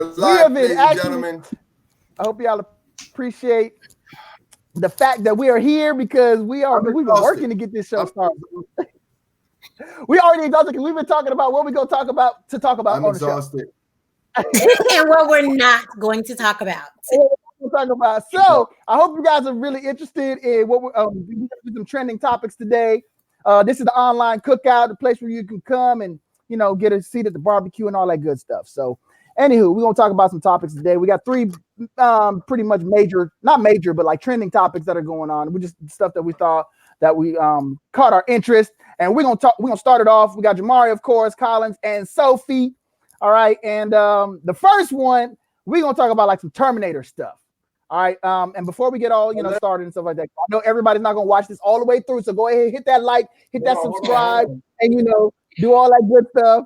Live, ladies and gentlemen. I hope y'all appreciate the fact that we are here because we've been working to get this show started. We already exhausted because we've been talking about what we're going to talk about I'm on exhausted. The show. And what we're not going to talk about. So I hope you guys are really interested in what we're some trending topics today. This is the Online Cookout, the place where you can come and get a seat at the barbecue and all that good stuff. So anywho, we're gonna talk about some topics today. We got three pretty much not major, but like trending topics that are going on. We just stuff that we thought that we caught our interest, and we're gonna start it off. We got Jamare, of course, Collins, and Sophie. All right, and the first one we're gonna talk about like some Terminator stuff. All right, and before we get all started and stuff like that, I know everybody's not gonna watch this all the way through, so go ahead, hit that like, hit that subscribe, and do all that good stuff.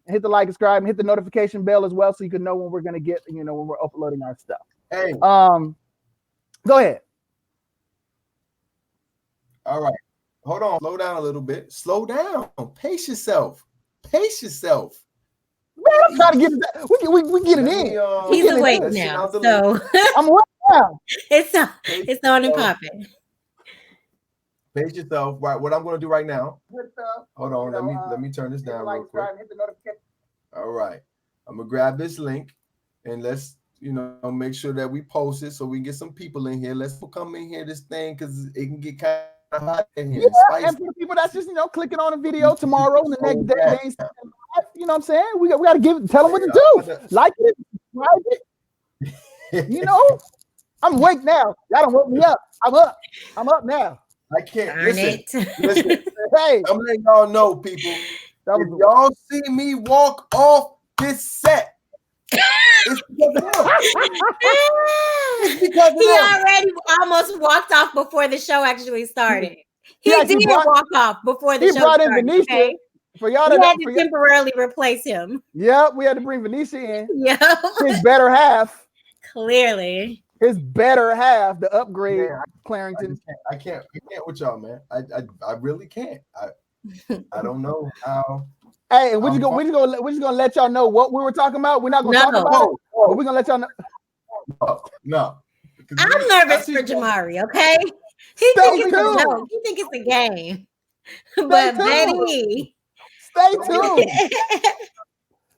Hit the like, subscribe, and hit the notification bell as well, so you can know when we're gonna get when we're uploading our stuff. Hey, go ahead. All right, hold on, slow down a little bit. Slow down, pace yourself. Man, I'm trying to get it. We get it in. He's awake now, so I'm awake now. It's on and popping. Pace yourself. Right, what I'm going to do right now. Hold on, let me turn this down real quick. All right, I'm gonna grab this link and let's make sure that we post it so we can get some people in here. Let's come in here this thing because it can get kind of hot in here. Yeah, and for the people that's just clicking on a video tomorrow and the next day. You know what I'm saying? We got to tell them what to do. Like it, subscribe it. I'm awake now. Y'all don't woke me up. I'm up now. I can't listen. Hey, I'm letting y'all know, people. If y'all see me walk off this set, it's because he already almost walked off before the show actually started. He did walk off before the show started. He brought in Venetia. Okay? For y'all to temporarily replace him. Yep, we had to bring Venetia in. Yep. His better half. Clearly. His better half, the upgrade, Clarington. I can't with y'all, man. I really can't. I don't know how. Hey, and we're just gonna let y'all know what we were talking about. We're not gonna talk about it. But we're gonna let y'all know. No. I'm nervous for Jamari, okay? He think it's a game. But baby. Stay tuned.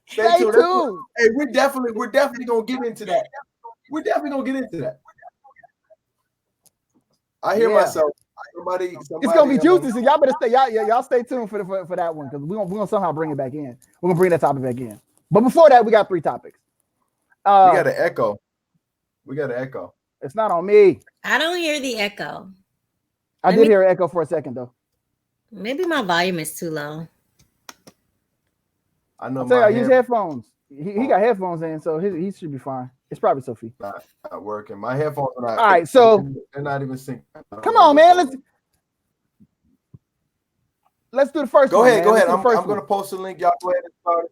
Stay tuned. Hey, we're definitely gonna get into that. I hear myself. Somebody it's gonna be juicy. So y'all better stay. Y'all stay tuned for that one because we're gonna somehow bring it back in. We're gonna bring that topic back in. But before that, we got three topics. We got an echo. It's not on me. I don't hear the echo. I did hear an echo for a second though. Maybe my volume is too low. I know. I use headphones. He got headphones in, so he should be fine. It's probably Sophie. Not working. My headphones are not. All right, so they're not even synced. Come on, man. Let's do the first one. Go ahead. I'm going to post a link. Y'all go ahead and start.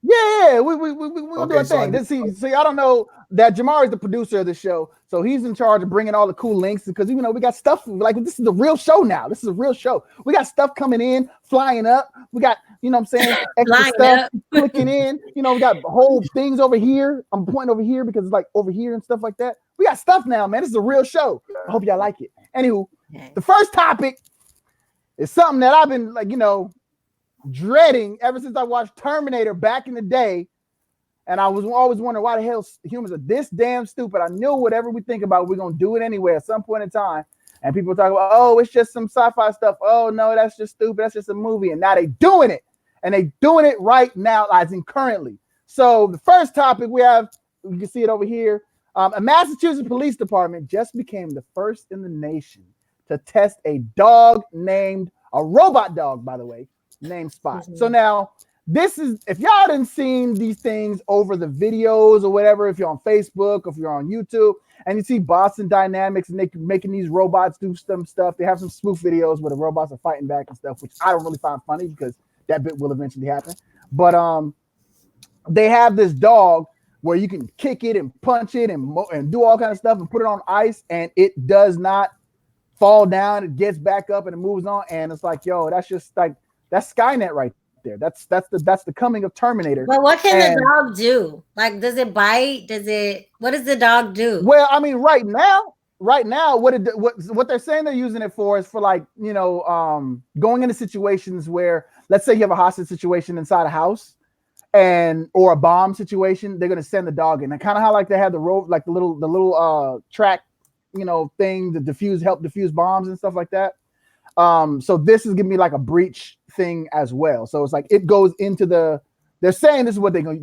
Yeah, we'll do a thing. See, I don't know that Jamar is the producer of the show, so he's in charge of bringing all the cool links because we got stuff like this is a real show now. This is a real show. We got stuff coming in, flying up. We got extra stuff clicking in. We got whole things over here. I'm pointing over here because it's like over here and stuff like that. We got stuff now, man. This is a real show. I hope y'all like it. Anywho, the first topic is something that I've been dreading ever since I watched Terminator back in the day, and I was always wondering why the hell humans are this damn stupid. I knew whatever we think about, we're gonna do it anyway at some point in time. And people talk about, oh, it's just some sci-fi stuff. Oh no, that's just stupid. That's just a movie. And now they doing it, and they doing it right now, as in currently. So the first topic we have, you can see it over here. A Massachusetts police department just became the first in the nation to test a robot dog, by the way, named Spot. So now this is, if y'all didn't seen these things over the videos or whatever, if you're on Facebook, if you're on YouTube, and you see Boston Dynamics and they making these robots do some stuff, they have some spoof videos where the robots are fighting back and stuff, which I don't really find funny because that bit will eventually happen. But they have this dog where you can kick it and punch it and do all kind of stuff and put it on ice, and it does not fall down. It gets back up and it moves on. And it's like, yo, that's just like, that's Skynet right there. That's the coming of Terminator. But what can the dog do? Like, does it bite? What does the dog do? Well, I mean, right now, what they're saying they're using it for is for, like, you know, going into situations where, let's say you have a hostage situation inside a house or a bomb situation, they're gonna send the dog in. And kind of how, like, they have the rope, like the little track, you know, thing to help defuse bombs and stuff like that. So this is gonna be like a breach thing as well. So it's like it goes into they're saying this is what they're gonna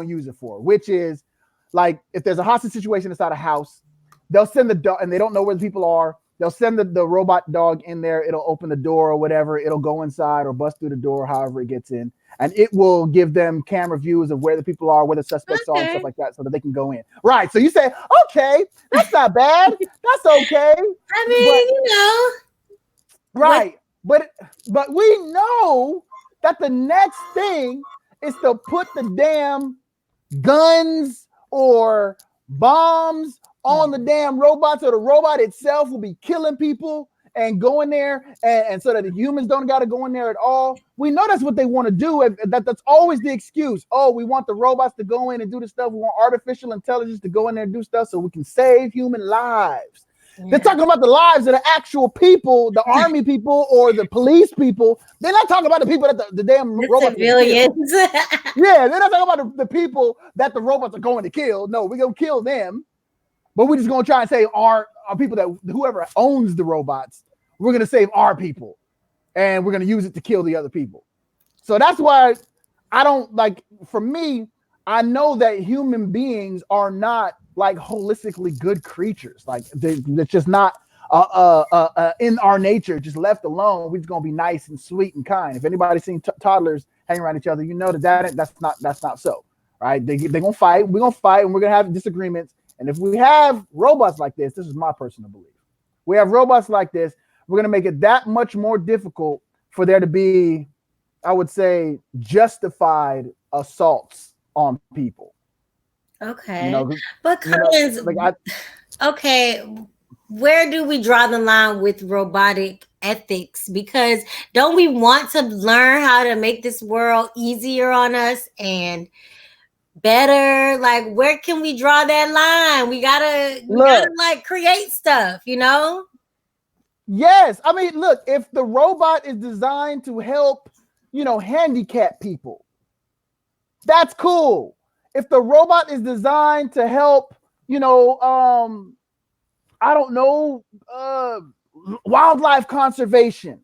use it for, which is, like, if there's a hostage situation inside a house, they'll send the dog, and they don't know where the people are. They'll send the robot dog in there. It'll open the door or whatever. It'll go inside or bust through the door, however it gets in. And it will give them camera views of where the people are, where the suspects are, and stuff like that, so that they can go in. Right. So you say, okay, that's not bad. That's okay. I mean, you know. Right. But we know that the next thing is to put the damn guns or bombs on the damn robot, so the robot itself will be killing people and go in there, and so that the humans don't got to go in there at all. We know that's what they want to do. That's always the excuse. Oh, we want the robots to go in and do the stuff. We want artificial intelligence to go in there and do stuff so we can save human lives. Yeah. They're talking about the lives of the actual people, the army people or the police people. They're not talking about the people that the damn robots civilians. Yeah, they're not talking about the people that the robots are going to kill. No, we're going to kill them. But we're just going to try and save our people, that whoever owns the robots, we're going to save our people. And we're going to use it to kill the other people. So that's why I don't, like, for me, I know that human beings are not, like, holistically good creatures. Like, they're just not in our nature, just left alone. We're just going to be nice and sweet and kind. If anybody's seen toddlers hanging around each other, you know that's not so, right? They're going to fight. We're going to fight, and we're going to have disagreements. And if we have robots like this is my personal belief. We have robots like this, we're going to make it that much more difficult for there to be, I would say, justified assaults on people. Okay. You know, but Collins, okay, where do we draw the line with robotic ethics? Because don't we want to learn how to make this world easier on us and better? Like, where can we draw that line? We gotta like create stuff, you know? Yes. I mean, look, if the robot is designed to help, you know, handicapped people, that's cool. If the robot is designed to help, you know, I don't know, wildlife conservation,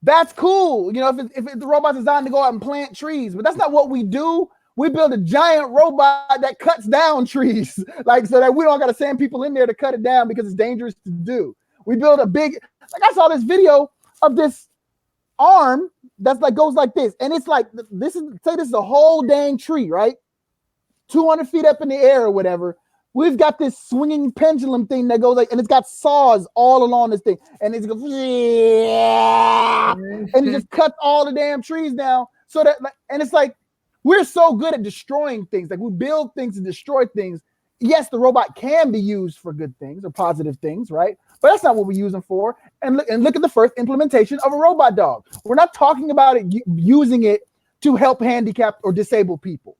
that's cool. You know, if the robot's designed to go out and plant trees, but that's not what we do. We build a giant robot that cuts down trees, like, so that we don't got to send people in there to cut it down because it's dangerous to do. We build a big, like, I saw this video of this arm that's like goes like this, and it's like this is a whole dang tree, right? 200 feet up in the air or whatever. We've got this swinging pendulum thing that goes like, and it's got saws all along this thing, and it's goes, and it just cuts all the damn trees down. So that, and it's like, we're so good at destroying things. Like, we build things and destroy things. Yes, the robot can be used for good things or positive things, right? But that's not what we use them for. And look at the first implementation of a robot dog. We're not talking about it using it to help handicapped or disabled people.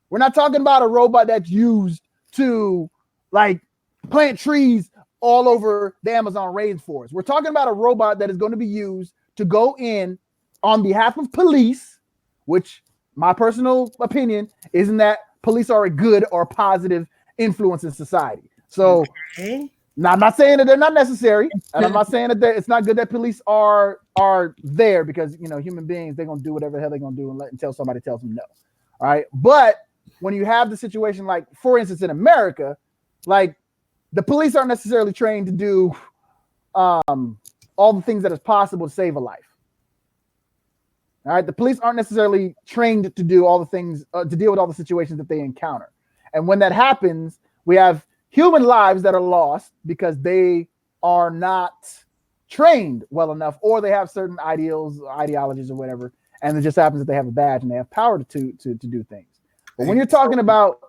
We're not talking about a robot that's used to, like, plant trees all over the Amazon rainforest. We're talking about a robot that is going to be used to go in on behalf of police, which my personal opinion isn't that police are a good or positive influence in society. So now, I'm not saying that they're not necessary, and I'm not saying that it's not good that police are there, because, you know, human beings, they're going to do whatever the hell they're going to do until somebody tells them no. All right. But when you have the situation, like, for instance, in America, like, the police aren't necessarily trained to do all the things that is possible to save a life. All right. The police aren't necessarily trained to do all the things, to deal with all the situations that they encounter. And when that happens, we have human lives that are lost because they are not trained well enough, or they have certain ideologies or whatever. And it just happens that they have a badge and they have power to do things. But when you're talking about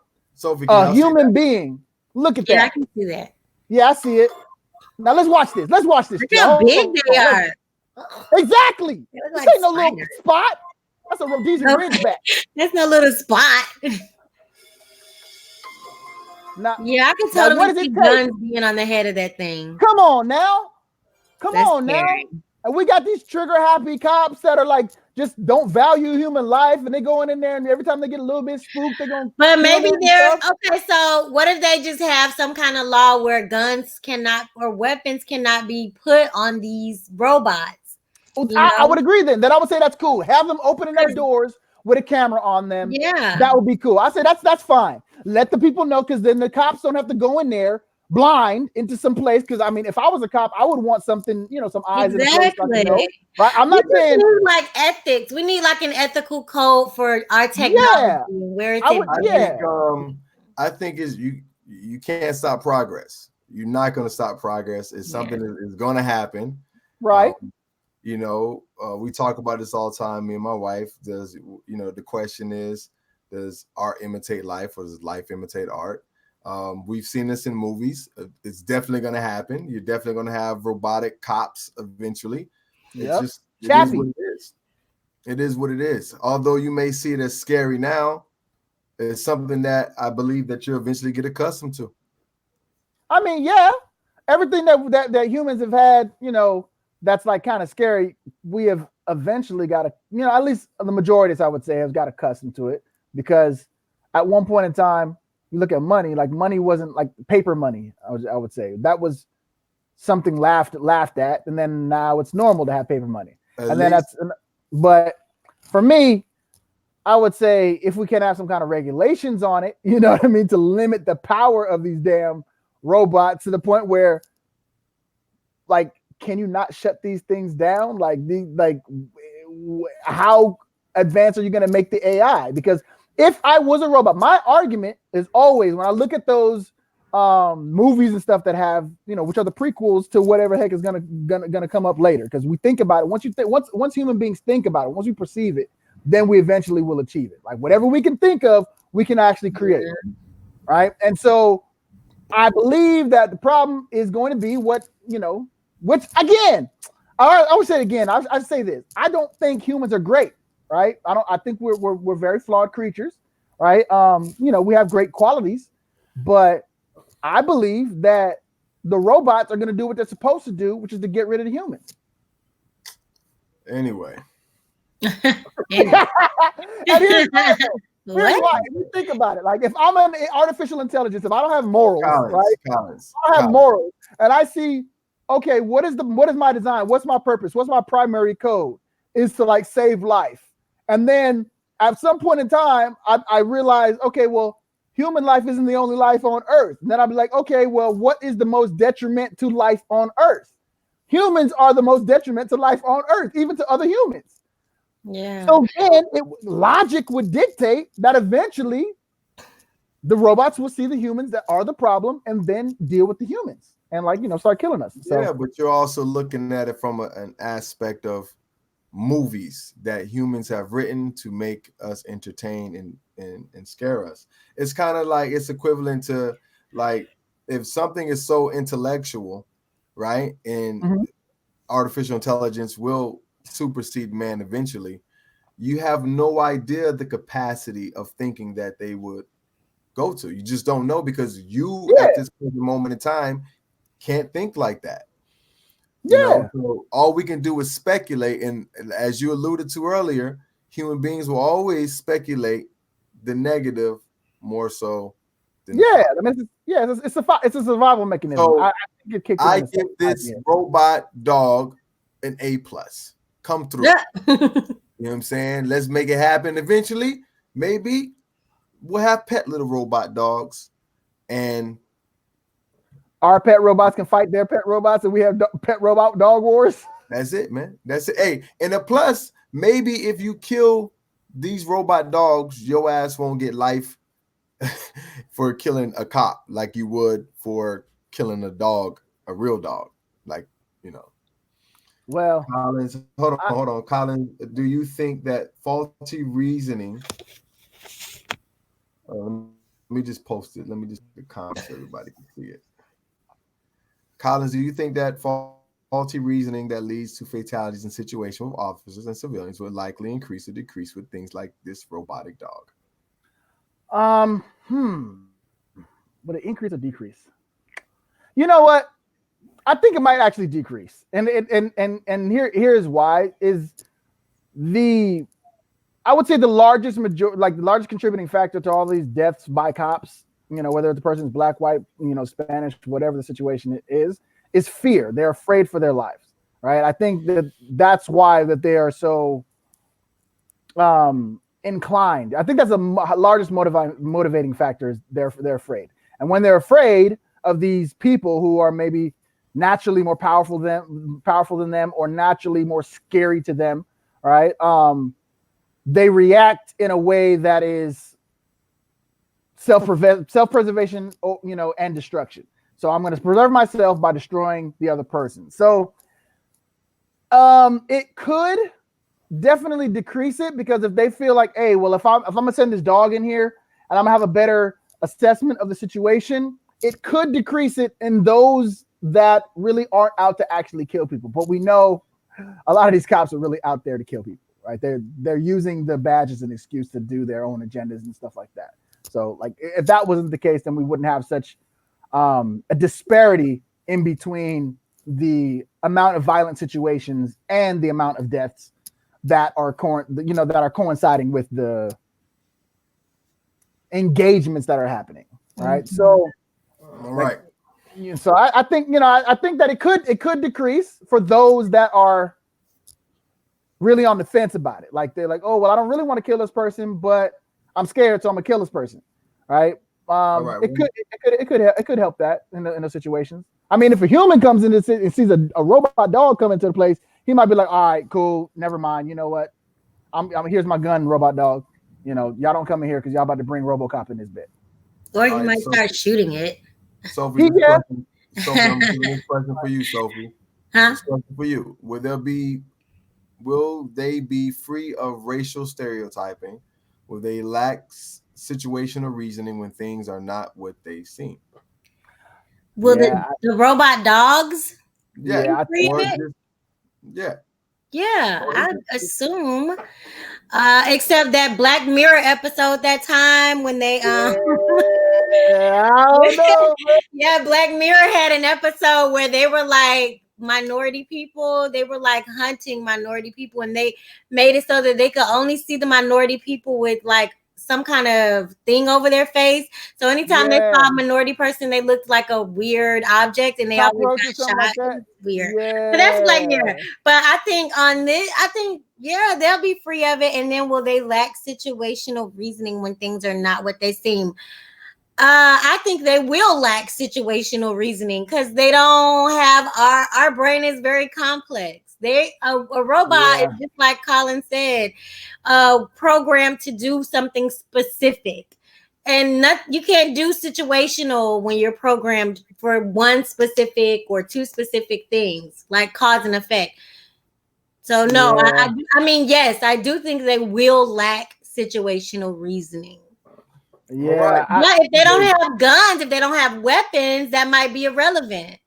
a human being, look at that. Yeah, I can see that. Yeah, I see it. Now let's watch this. Look how big they are. Exactly. It This looks ain't no like little spot. That's a Rhodesian Ridgeback. That's no little spot. Now, Yeah, I can now what totally does it see take? guns being on the head of that thing. Come on now. Come That's on now. scary. And we got these trigger happy cops that are like just don't value human life, and they going in there and every time they get a little bit spooked, they're gonna. But maybe they're stuff. okay. So what if they just have some kind of law where guns cannot or weapons cannot be put on these robots? I would agree then. Then I would say that's cool. Have them opening their doors with a camera on them. Yeah, that would be cool. I say that's fine. Let the people know, because then the cops don't have to go in there blind into some place. Because I mean, if I was a cop, I would want something, some eyes in the place. So I can know, right? I'm not saying like ethics. We need like an ethical code for our technology. Yeah, where it's I think is you can't stop progress. You're not going to stop progress. It's something that is going to happen, right? We talk about this all the time. Me and my wife. The question is, does art imitate life, or does life imitate art? We've seen this in movies. It's definitely going to happen. You're definitely going to have robotic cops eventually. Yep. It is what it is. It is what it is. Although you may see it as scary now, it's something that I believe that you'll eventually get accustomed to. I mean, yeah, everything that humans have had, that's like kind of scary. We have eventually got to, at least the majority, I would say, have got accustomed to it, because at one point in time, you look at money, like money wasn't like paper money. I would say that was something laughed at, and then now it's normal to have paper money. But for me, I would say if we can have some kind of regulations on it, you know what I mean, to limit the power of these damn robots to the point where, like, can you not shut these things down? Like, how advanced are you going to make the AI? Because if I was a robot, my argument is always, when I look at those movies and stuff that have, which are the prequels to whatever heck is gonna come up later, because we think about it. Once human beings think about it, once we perceive it, then we eventually will achieve it. Like, whatever we can think of, we can actually create, right? And so I believe that the problem is going to be which again, I would say it again. I say this: I don't think humans are great, right? I think we're very flawed creatures, right? We have great qualities, but I believe that the robots are going to do what they're supposed to do, which is to get rid of the humans. Anyway. And here's why. If you think about it, like, if I'm an artificial intelligence, if I don't have morals, right? I don't have morals, and I see, okay, what is my design? What's my purpose? What's my primary code? Is to, like, save life. And then at some point in time, I realize, okay, well, human life isn't the only life on Earth. And then I'll be like, okay, well, what is the most detriment to life on Earth? Humans are the most detriment to life on Earth, even to other humans. Yeah. So then logic would dictate that eventually the robots will see the humans that are the problem and then deal with the humans and, like, start killing us. So, yeah, but you're also looking at it from an aspect of movies that humans have written to make us entertain and scare us. It's kind of like, it's equivalent to, like, if something is so intellectual, right, and artificial intelligence will supersede man eventually, you have no idea the capacity of thinking that they would go to. You just don't know, because you at this moment in time can't think like that. So all we can do is speculate, and as you alluded to earlier, human beings will always speculate the negative more so than it's a survival mechanism. So I give this robot dog an A+. Come through. You know what I'm saying? Let's make it happen eventually. Maybe we'll have pet little robot dogs, and our pet robots can fight their pet robots, and we have pet robot dog wars. That's it, man. That's it. Hey, and a plus, maybe if you kill these robot dogs, your ass won't get life for killing a cop like you would for killing a dog, a real dog. Like, Well, Collins, hold on. Collins, do you think that faulty reasoning? Let me just post it. Let me just put the comments so everybody can see it. Collins, do you think that faulty faulty reasoning that leads to fatalities in situations with officers and civilians would likely increase or decrease with things like this robotic dog? Would it increase or decrease? You know what? I think it might actually decrease. And here's why is I would say the largest contributing factor to all these deaths by cops, whether the person's black, white, Spanish, whatever the situation is fear. They're afraid for their lives, right? I think that's why that they are so inclined. I think that's the largest motivating factor is they're afraid. And when they're afraid of these people who are maybe naturally more powerful than them or naturally more scary to them, right? They react in a way that is self-preservation, and destruction. So I'm going to preserve myself by destroying the other person. So it could definitely decrease it, because if they feel like, hey, well, if I'm gonna send this dog in here and I'm gonna have a better assessment of the situation, it could decrease it in those that really aren't out to actually kill people. But we know a lot of these cops are really out there to kill people, right? They're using the badge as an excuse to do their own agendas and stuff like that. So like, if that wasn't the case, then we wouldn't have such a disparity in between the amount of violent situations and the amount of deaths that are coinciding with the engagements that are happening, right? Mm-hmm. So, all right. So I think that it could decrease for those that are really on the fence about it. Like they're like, oh well, I don't really want to kill this person, but I'm scared, so I'm gonna kill this person, right? Right. It could help that in the situations. I mean, if a human comes in and sees a robot dog come into the place, he might be like, all right, cool, never mind. You know what? I'm here's my gun, robot dog. Y'all don't come in here because y'all about to bring RoboCop in this bit. Or you might start shooting it. Sophie, I'm doing this question for you, Sophie. Huh? This question for you. Will they be free of racial stereotyping? Will they lack situational reasoning when things are not what they seem? Will the robot dogs? Yeah. Yeah, I assume. Except that Black Mirror episode that time when they I don't know. Yeah, Black Mirror had an episode where they were like minority people. They were like hunting minority people, and they made it so that they could only see the minority people with like some kind of thing over their face. So anytime they saw a minority person, they looked like a weird object, and they always got shot. Like that. Weird. Yeah. So that's Black Mirror. But I think on this, they'll be free of it. And then will they lack situational reasoning when things are not what they seem? I think they will lack situational reasoning because they don't have our brain is very complex. A robot is just like Colin said, programmed to do something specific, and you can't do situational when you're programmed for one specific or two specific things like cause and effect. So no, I mean, yes, I do think they will lack situational reasoning. Yeah, but if they don't have guns, if they don't have weapons, that might be irrelevant.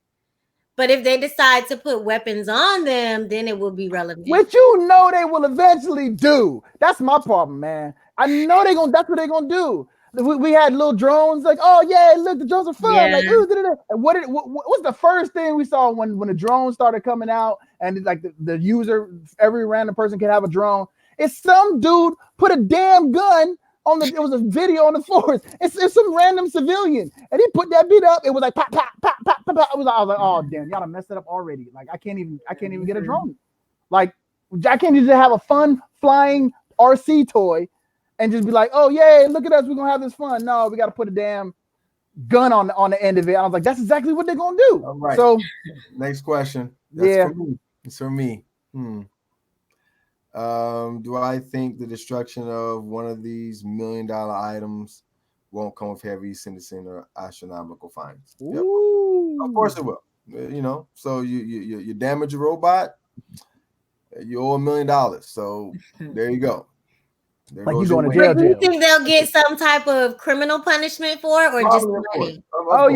But if they decide to put weapons on them, then it will be relevant. Which they will eventually do. That's my problem, man. I know that's what they're gonna do. We had little drones, like, oh yeah, look, the drones are fun. Yeah. Like, ooh, and what's the first thing we saw when the drones started coming out, and like the user, every random person can have a drone. It's some dude put a damn gun on it was a video on the floors. It's some random civilian, and he put that beat up. It was like pop, pop, pop, pop, pop, pop. I was like, oh damn, y'all done messed it up already. Like I can't even get a drone. Like I can't even have a fun flying RC toy and just be like, oh yeah, look at us, we're gonna have this fun. No, we gotta put a damn gun on the end of it. I was like, that's exactly what they're gonna do. All right. So next question. It's for me. Do I think the destruction of one of these $1 million items won't come with heavy sentencing or astronomical fines? Yep. Of course it will. So you damage a robot, you owe $1 million. So there you go. Like you going to jail. Do you think they'll get some type of criminal punishment for it, or just money?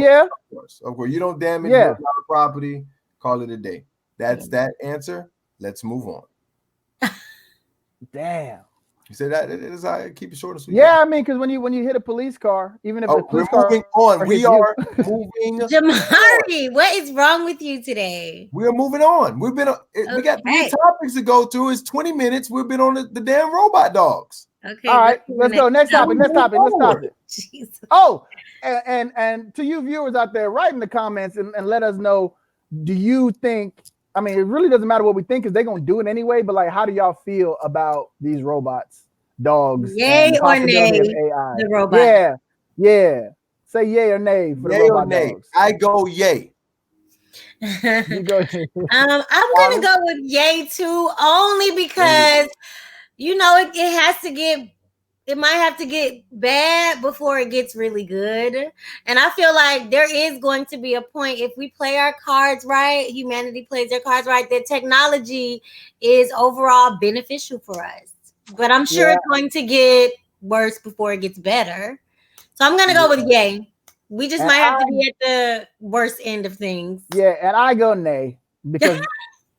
Yeah. Of course. You don't damage your property, call it a day. That's that answer. Let's move on. Damn. You said that it is. I keep it short and sweet. Yeah, I mean, because when you hit a police car, even if the police we're car moving on. We hits are you. moving. Jamari, what is wrong with you today? We are moving on. We got 3 topics to go through. It's 20 minutes. We've been on the damn robot dogs. Okay. All right, let's go. Next topic. Jesus. Oh, and to you viewers out there, write in the comments and let us know. Do you think? I mean, it really doesn't matter what we think, because they're gonna do it anyway. But like, how do y'all feel about these robots, dogs? Yay and the or nay? of AI? The robot. Yeah. Say yay or nay for Yay the robot or nay? dogs. I go yay. You go. I'm gonna go with yay too, only because it might have to get bad before it gets really good. And I feel like there is going to be a point, if we play our cards right, humanity plays their cards right, that technology is overall beneficial for us. But I'm sure it's going to get worse before it gets better. So I'm gonna go with yay. We just might have to be at the worst end of things. Yeah, and I go nay, because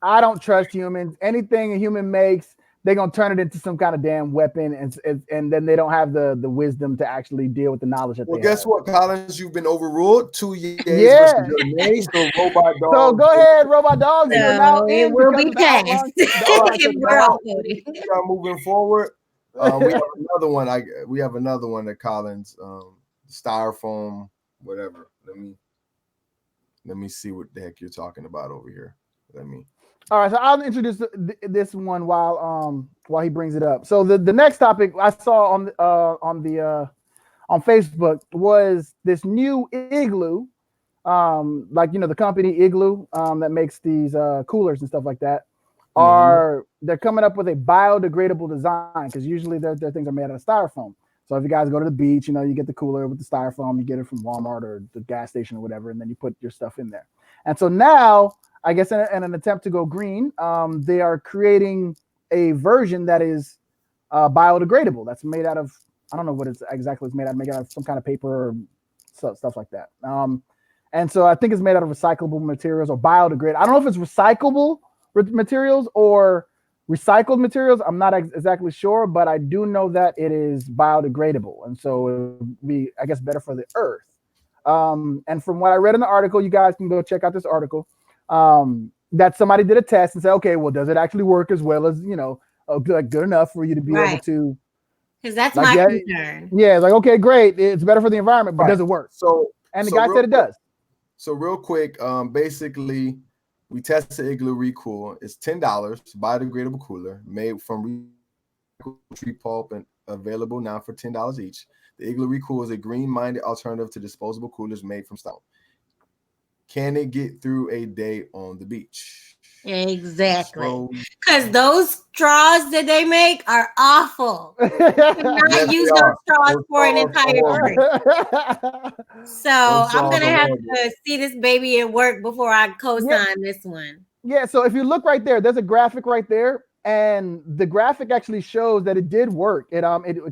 I don't trust humans. Anything a human makes, they're gonna turn it into some kind of damn weapon, and then they don't have the wisdom to actually deal with the knowledge that they have. Well, guess what, Collins? You've been overruled. 2 years Yeah. versus your nay. So robot dogs. So go ahead, robot dogs. So You're now it in will because be of the passed. outlawing. We're all voting. We are moving forward. We have another one. We have another one that Collins, styrofoam, whatever. Let me see what the heck you're talking about over here. All right, so I'll introduce this one while he brings it up. So the next topic I saw on Facebook was this new Igloo, the company Igloo that makes these coolers and stuff like that. They're coming up with a biodegradable design, because usually their things are made out of styrofoam. So if you guys go to the beach, you get the cooler with the styrofoam, you get it from Walmart or the gas station or whatever, and then you put your stuff in there. And so now, I guess in an attempt to go green, they are creating a version that is biodegradable. That's made out of, I don't know what it's exactly made out of, some kind of paper or stuff like that. And so I think it's made out of recyclable materials or biodegradable. I don't know if it's recyclable materials or recycled materials. I'm not exactly sure, but I do know that it is biodegradable. And so it would be, I guess, better for the earth. And from what I read in the article, you guys can go check out this article, that somebody did a test and said, okay, well, does it actually work as well as, good enough for you to be able to? Because that's my concern. Yeah, like, okay, great. It's better for the environment, but does it work? And the guy said it does. So real quick, basically, we tested Igloo Recool. It's $10, biodegradable cooler made from tree pulp and available now for $10 each. The Igloo Recool is a green-minded alternative to disposable coolers made from stone. Can it get through a day on the beach? Exactly. Because those straws that they make are awful. You cannot use those straws for an entire drink. So I'm going to have to see this baby at work before I co-sign this one. Yeah, so if you look right there, there's a graphic right there. And the graphic actually shows that it did work. It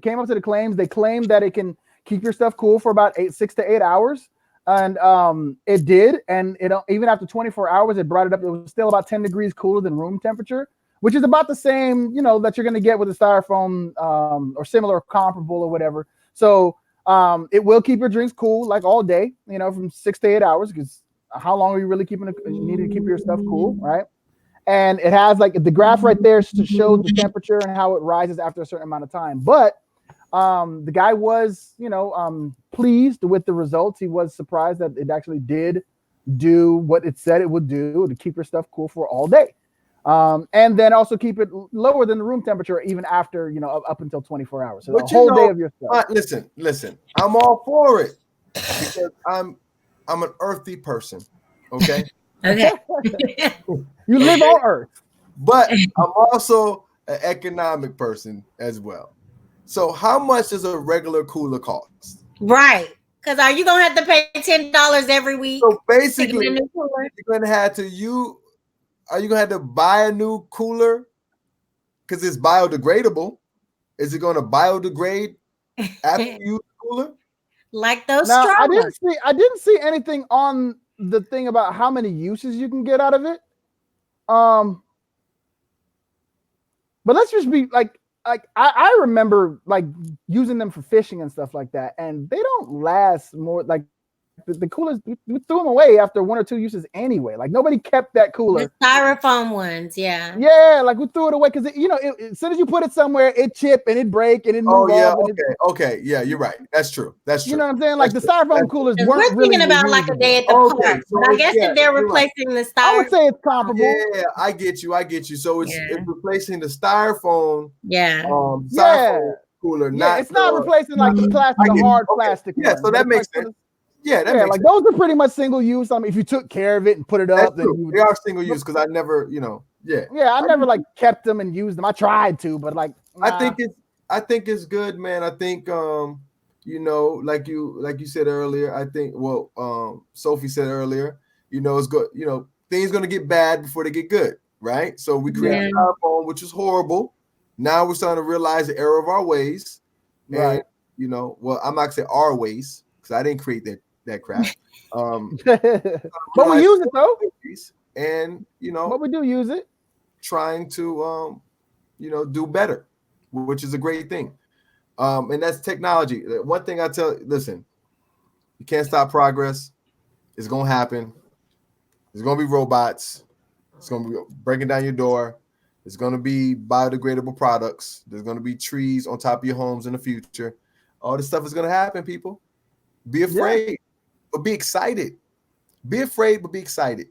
came up to the claims. They claimed that it can keep your stuff cool for about 6 to 8 hours. And it did, and even after 24 hours, it brought it up. It was still about 10 degrees cooler than room temperature, which is about the same, that you're going to get with a styrofoam or similar, or comparable, or whatever. So it will keep your drinks cool like all day, from 6 to 8 hours. Because how long are you really needing to keep your stuff cool, right? And it has like the graph right there to show the temperature and how it rises after a certain amount of time, but. The guy was, pleased with the results. He was surprised that it actually did do what it said it would do, to keep your stuff cool for all day. And then also keep it lower than the room temperature, even after, up until 24 hours. So the whole day of your stuff. Listen, I'm all for it because I'm an earthy person. Okay. Okay. You live on Earth. But I'm also an economic person as well. So how much does a regular cooler cost? Right. Because are you going to have to pay $10 every week? So basically, are you going to have to buy a new cooler because it's biodegradable? Is it going to biodegrade after you use the cooler? Like those straws. I didn't see anything on the thing about how many uses you can get out of it. But let's just be like I remember like using them for fishing and stuff like that, and they don't last more. Like the coolers, we threw them away after 1 or 2 uses anyway. Like nobody kept that cooler. The styrofoam ones, yeah. Yeah, like we threw it away because as soon as you put it somewhere, it chip and it break and it move off. Okay, yeah, you're right. That's true. That's true. You know what I'm saying? Like the styrofoam coolers weren't we're thinking really about like a day at the park. So but I guess if they're replacing the styrofoam, I would say it's comparable. Yeah, I get you. So it's replacing the styrofoam. Yeah. Styrofoam cooler. It's not replacing like the plastic, the hard plastic. Yeah, so that makes sense. Yeah, that makes like sense. those are pretty much single use. I mean, if you took care of it and put it up, then they are single use because I never, I never like kept them and used them. I tried to, but like I think it's good, man. I think like you said earlier. I think Sophie said earlier. It's good. Things gonna get bad before they get good, right? So we created styrofoam, which is horrible. Now we're starting to realize the error of our ways, right? And, I'm not gonna say our ways because I didn't create that crap. But we use it though, and but we do use it. Trying to do better, which is a great thing. And that's technology. One thing I listen, you can't stop progress. It's gonna happen. There's gonna be robots. It's gonna be breaking down your door. There's gonna be biodegradable products. There's gonna be trees on top of your homes in the future. All this stuff is gonna happen, people. Be afraid, but be excited. Be afraid, but be excited.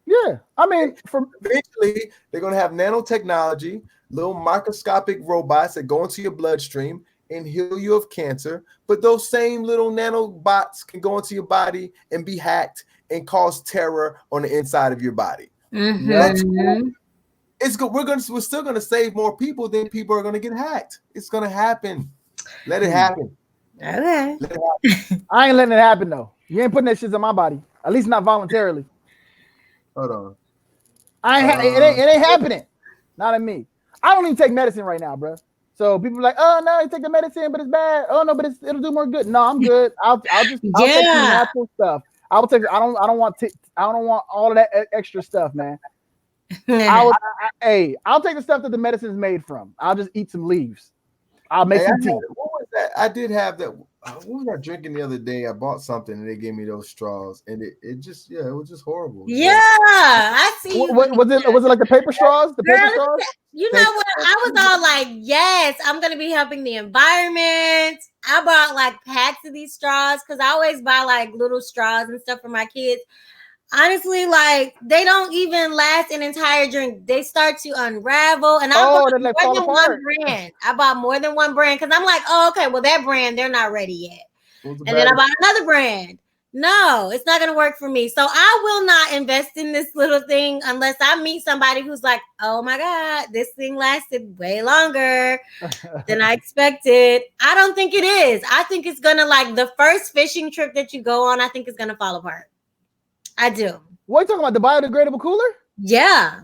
Yeah, I mean, eventually they're gonna have nanotechnology, little microscopic robots that go into your bloodstream and heal you of cancer. But those same little nanobots can go into your body and be hacked and cause terror on the inside of your body. Mm-hmm. That's cool. It's good. We're still gonna save more people than people are gonna get hacked. It's gonna happen. Let it happen. Okay. Let it happen. I ain't letting it happen though. You ain't putting that shit on my body. At least not voluntarily. Hold on. It ain't happening. Not in me. I don't even take medicine right now, bro. So people are like, oh no, you take the medicine, but it's bad. Oh no, but it'll do more good. No, I'm good. I'll take the natural stuff. I don't want all of that extra stuff, man. I'll take the stuff that the medicine is made from. I'll just eat some leaves. I'll make some tea. What was that? I did have that. What was I drinking the other day? I bought something and they gave me those straws, and it was just horrible. Yeah, I see. Was it like the paper straws? The paper straws? You know what? I was all like, yes, I'm gonna be helping the environment. I bought like packs of these straws because I always buy like little straws and stuff for my kids. Honestly, like they don't even last an entire drink. They start to unravel, and I bought more than one brand. I bought more than one brand because I'm like, oh, okay, well that brand they're not ready yet. And then I bought another brand. No, it's not gonna work for me. So I will not invest in this little thing unless I meet somebody who's like, oh my God, this thing lasted way longer than I expected. I don't think it is. I think it's gonna like the first fishing trip that you go on, I think it's gonna fall apart. I do. What are you talking about? The biodegradable cooler? Yeah.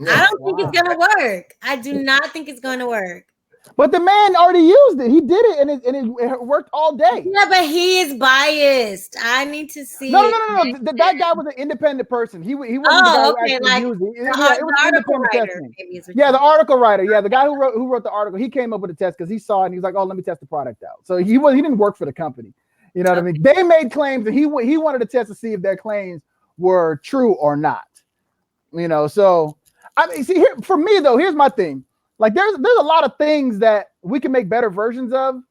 I don't think it's gonna work. I do not think it's gonna work. But the man already used it. He did it, and it worked all day. Yeah, but he is biased. I need to see. No. That guy was an independent person. He wasn't the guy who actually used it. It was an independent testing. Yeah, the article writer. Yeah, the guy who wrote the article. He came up with a test because he saw it and he was like, "Oh, let me test the product out." So he didn't work for the company. You know what I mean? They made claims and he wanted to test to see if their claims were true or not. So I mean, see here for me though, here's my thing. Like there's a lot of things that we can make better versions of,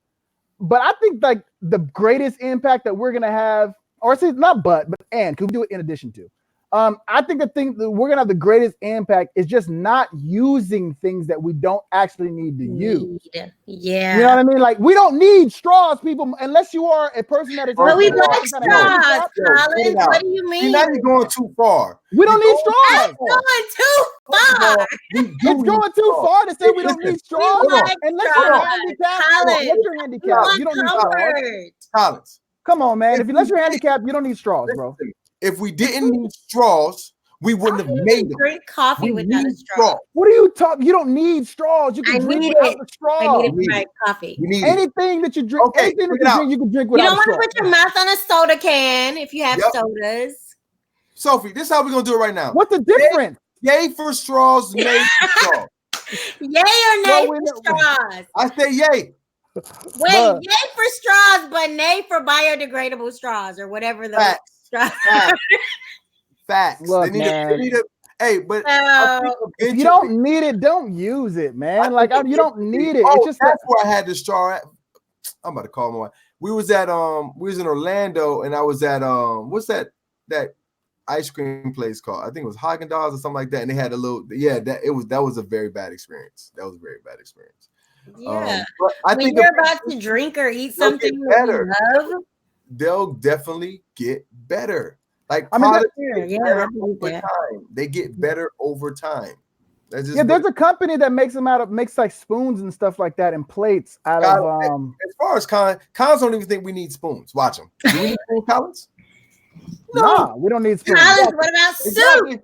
but I think like the greatest impact that we're gonna have, or say not but could we do it in addition to? I think the thing that we're gonna have the greatest impact is just not using things that we don't actually need to use. Yeah. You know what I mean? Like we don't need straws, people, unless you are a person that is. But we like straws, Colin. What do you mean? See, now you're going too far. We don't need straws. It's going too far. It's going too far to say we don't need straws. Unless you're handicapped, you don't need straws. Collins. Come on, man. Unless you're handicapped, you don't need straws, bro. If we didn't need straws, we wouldn't have made them. Drink coffee without a straw. What are you talking? You don't need straws. You can drink without the straw. I need my coffee. Anything that you drink, anything that you drink, you can drink without a straw. You don't want to put your mouth on a soda can if you have sodas. Sophie, this is how we're gonna do it right now. What's the difference? Yay for straws, nay for straws. Yay or nay for straws? I say yay. Wait, yay for straws, but nay for biodegradable straws or whatever the straws. Facts. Look, man. But if you don't need it, don't use it, man. Like you don't need it. It's just that's where I had the straw at. I'm about to call my wife. We was in Orlando, and I was at what's that ice cream place called? I think it was Haagen-Dazs or something like that. And they had a little that was a very bad experience. That was a very bad experience. Yeah. But I think you're about to drink or eat something you love, they'll definitely get better. Like they get better over time. There's a company that makes like spoons and stuff like that and plates out of as far as Cons don't even think we need spoons. Watch them. Do we need spoons, Collins? No, we don't need spoons. Collins, what about soup?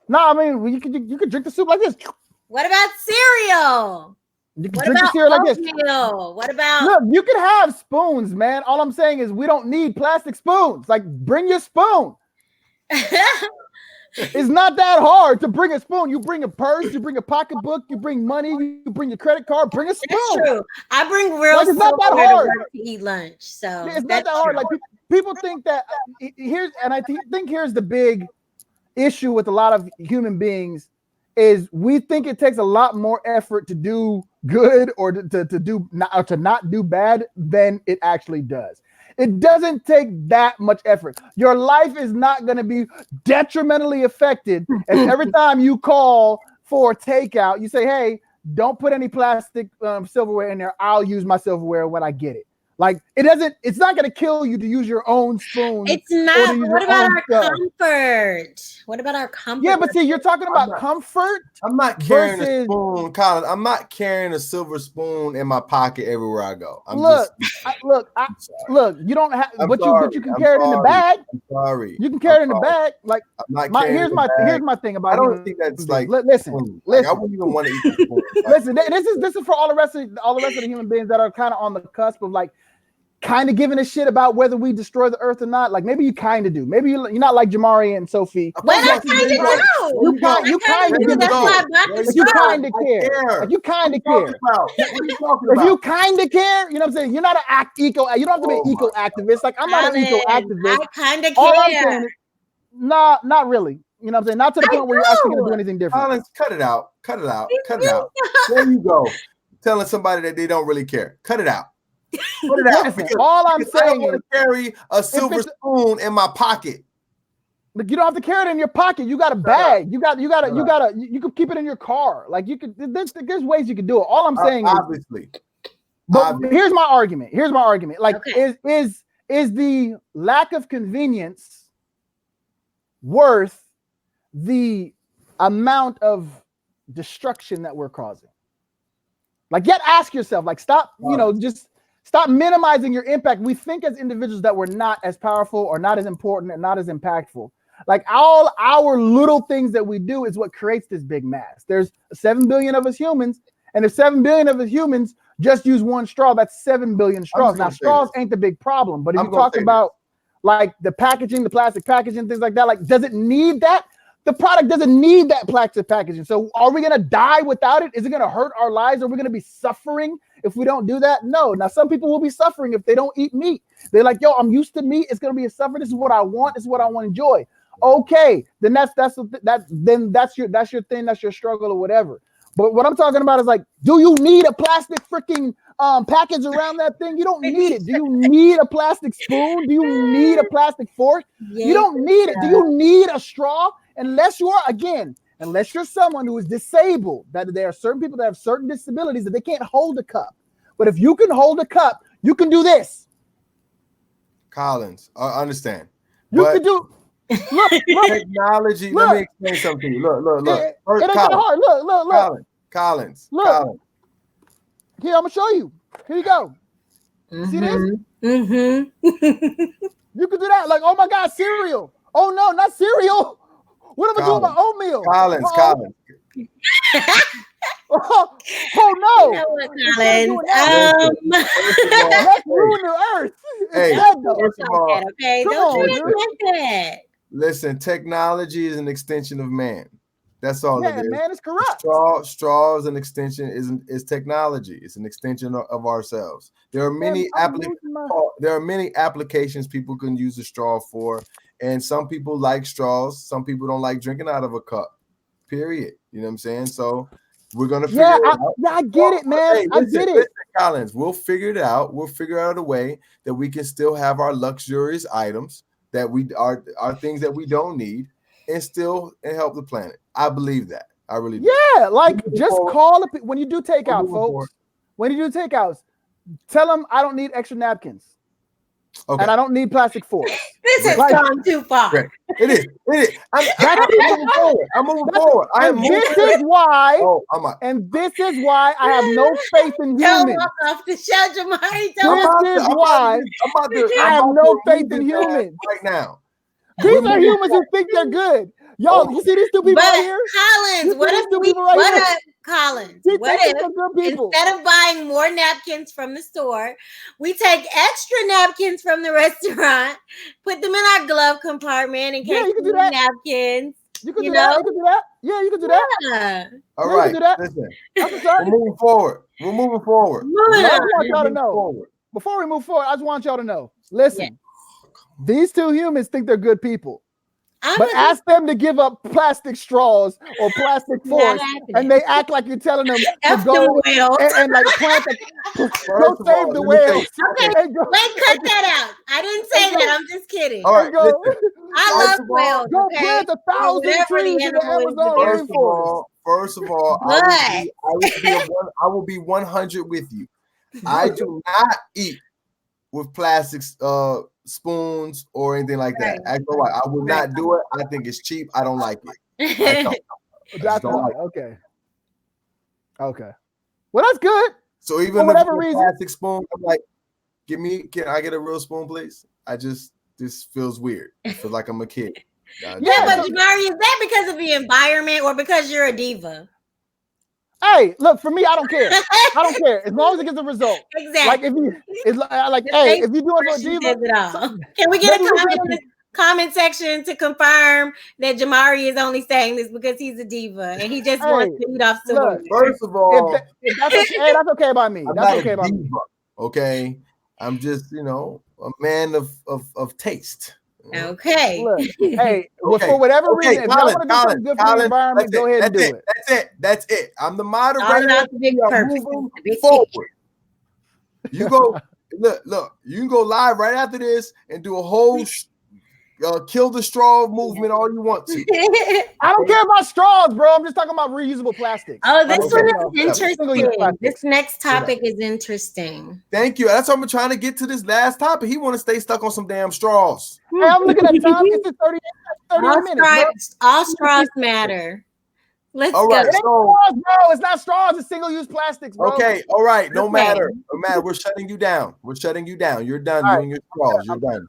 No, I mean you could drink the soup like this. What about cereal? You can drink the cereal like this. What about? Look, you can have spoons, man. All I'm saying is we don't need plastic spoons. Like, bring your spoon. It's not that hard to bring a spoon. You bring a purse, you bring a pocketbook, you bring money, you bring your credit card. Bring a spoon. That's true. I bring real it's not that hard to eat lunch. So it's not that hard. Like people think that I think here's the big issue with a lot of human beings is we think it takes a lot more effort to do good or to not do bad than it actually does. It doesn't take that much effort. Your life is not going to be detrimentally affected if every time you call for takeout, you say, hey, don't put any plastic silverware in there. I'll use my silverware when I get it. Like it's not going to kill you to use your own spoon. It's not. What about our comfort? What about our comfort? Yeah, but see, you're talking about comfort. I'm not carrying a spoon, Colin. I'm not carrying a silver spoon in my pocket everywhere I go. Look, you don't have, but you can carry it in the bag. I'm sorry. You can carry it in the bag. Like here's my thing about it. I don't think that's like listen. I wouldn't even want to eat the spoon. Listen, this is for all the rest of the human beings that are kind of on the cusp of like kind of giving a shit about whether we destroy the earth or not. Like maybe you kind of do. Maybe you're not like Jamare and Sophie. But I kind of do. You kind of do. You kind of care. You kind of care. If you kind of care, you know what I'm saying? You're not an you don't have to be an eco activist. Like I'm not an eco activist. I kind of care. Not really. You know what I'm saying? Not to the point where you're actually going to do anything different. Collins, cut it out. There you go. Telling somebody that they don't really care. Cut it out. Put it out. All I'm saying is carry a silver spoon in my pocket. Look, you don't have to carry it in your pocket. You got a bag. You can keep it in your car. Like you could. There's ways you can do it. All I'm saying obviously. But here's my argument. Like, is the lack of convenience worth the amount of destruction that we're causing? Like, yet ask yourself. Like, stop. Just. Stop minimizing your impact. We think as individuals that we're not as powerful or not as important and not as impactful. Like all our little things that we do is what creates this big mass. There's 7 billion of us humans, and if 7 billion of us humans just use one straw, that's 7 billion straws. Now, straws ain't the big problem, but if you talk about like the packaging, the plastic packaging, things like that, like does it need that? The product doesn't need that plastic packaging. So are we going to die without it? Is it going to hurt our lives? Are we going to be suffering if we don't do that? No. Now, some people will be suffering if they don't eat meat. They're like, yo, I'm used to meat. It's going to be a suffering. This is what I want. This is what I want to enjoy. Okay. Then that's your thing. That's your struggle or whatever. But what I'm talking about is like, do you need a plastic freaking package around that thing? You don't need it. Do you need a plastic spoon? Do you need a plastic fork? You don't need it. Do you need a straw? Unless you're someone who is disabled, that there are certain people that have certain disabilities that they can't hold a cup. But if you can hold a cup, you can do this. Collins, I understand. You can do. Look, technology. Let me explain something to you. Look. It ain't that hard. Look. Collins. Here, I'm gonna show you. Here you go. See this? Mm-hmm. You can do that. Like, oh my God, cereal. Oh no, not cereal. What am I doing about oatmeal? Collins. Oh no! You know what, Collins? Let's ruin the earth. Hey, Don't treat it like that. Listen, technology is an extension of man. That's all it is. Man is corrupt. Straw is an extension, is technology. It's an extension of ourselves. There are many applications people can use a straw for, and some people like straws. Some people don't like drinking out of a cup. Period. You know what I'm saying? So we're gonna figure it out. Yeah, I get it, man. Hey, I get it. Listen, Collins, we'll figure it out. We'll figure out a way that we can still have our luxurious items that we are things that we don't need, and still help the planet. I believe that. I really do. Yeah, like just call it when you do takeout, folks. When you do takeouts, tell them I don't need extra napkins. Okay. And I don't need plastic forks. This has gone too far. Right. It is. I'm moving forward. And this is why I have no faith in humans. Don't walk off the show, Jamare. This is why I have no faith in humans right now. These are humans who think they're good. Yo, you see these two people right here? Collins, what if instead of buying more napkins from the store, we take extra napkins from the restaurant, put them in our glove compartment in case we need napkins. You can do that. You can do that. Yeah, you can do that. Yeah. All right. Listen, we're moving forward. I just want y'all to know. Before we move forward, I just want y'all to know. Listen, these two humans think they're good people. But ask them to give up plastic straws or plastic forks, and they act like you're telling them to go and like plant go save the whales. Okay, wait, cut that out. I didn't say that. I'm just kidding. All right, I love whales. Go plant 1,000 trees in the Amazon rainforest. First of all, I will be 100 with you. I do not eat with plastic spoons or anything like that. I will not do it. I think it's cheap. I don't like it. Okay. Well, that's good. So even if it's a plastic spoon, I'm like, can I get a real spoon, please? This feels weird. I feel like I'm a kid. But Jamare, is that because of the environment or because you're a diva? Hey, look, for me, I don't care. I don't care as long as it gets the result. Exactly. Like if you do it for a diva, can we get a comment in the comment section to confirm that Jamare is only saying this because he's a diva and he just wants to eat off silverware? First of all, that's okay by me. That's okay by me. Okay, I'm just a man of taste. Okay. Look, for whatever reason, if y'all want to do something good for the environment, go ahead and do it. That's it. I'm the moderator. Moving forward. You go. Look. You can go live right after this and do a whole kill the straw movement all you want to. I don't care about straws, bro. I'm just talking about reusable plastic. Oh, this one is interesting. This next topic is interesting. Thank you. That's why I'm trying to get to this last topic. He want to stay stuck on some damn straws. Hey, I'm looking at time. It's 30 minutes. All straws matter. Let's go. It ain't straws, bro. It's not straws. It's single-use plastics, bro. Okay. All right. No matter. We're shutting you down. You're done doing your straws. You're done.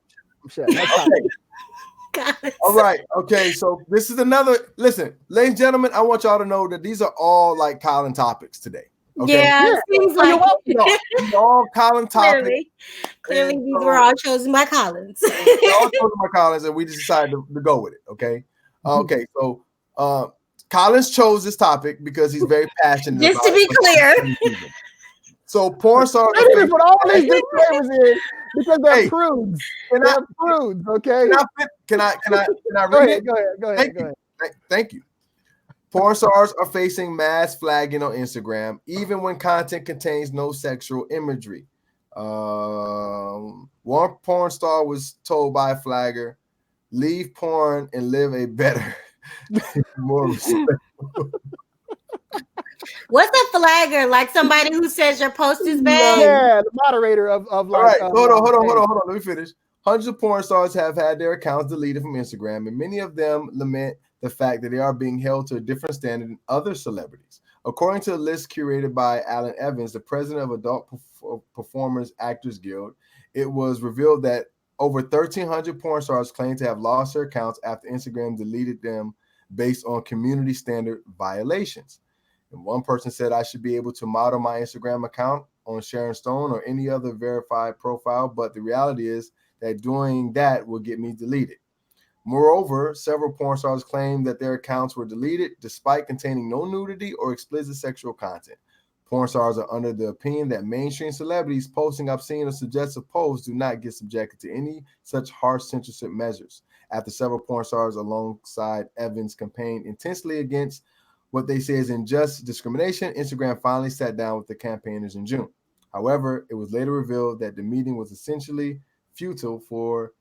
All right. Okay. So this is another. Listen, ladies and gentlemen, I want y'all to know that these are all like Colin topics today. Okay? Yeah, seems like these are all Colin topics. Clearly, these were all chosen by Collins. all chosen by Collins, and we just decided to go with it. Okay. Okay. So Collins chose this topic because he's very passionate. Just to be clear. So porn stars put all these disclaimers in because they're prudes. They're prudes, okay? Can I read it? Go ahead. Thank you. Porn stars are facing mass flagging on Instagram, even when content contains no sexual imagery. One porn star was told by a flagger, "Leave porn and live a better, more respectful." What's a flagger? Like somebody who says your post is bad? Yeah, the moderator of like. All right, hold on. Let me finish. Hundreds of porn stars have had their accounts deleted from Instagram, and many of them lament the fact that they are being held to a different standard than other celebrities. According to a list curated by Alan Evans, the president of Adult Performers Actors Guild, it was revealed that over 1,300 porn stars claim to have lost their accounts after Instagram deleted them based on community standard violations. And one person said, "I should be able to model my Instagram account on Sharon Stone or any other verified profile, but the reality is that doing that will get me deleted." Moreover, several porn stars claim that their accounts were deleted despite containing no nudity or explicit sexual content. Porn stars are under the opinion that mainstream celebrities posting obscene or suggestive posts do not get subjected to any such harsh censorship measures. After several porn stars alongside Evans campaigned intensely against what they say is unjust discrimination, Instagram finally sat down with the campaigners in June. However, it was later revealed that the meeting was essentially futile for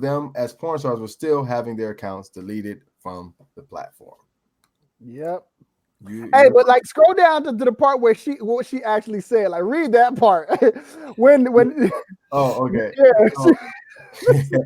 them, as porn stars were still having their accounts deleted from the platform. Yep. But like scroll down to the part where what she actually said. Like read that part. when Oh, okay. Yeah.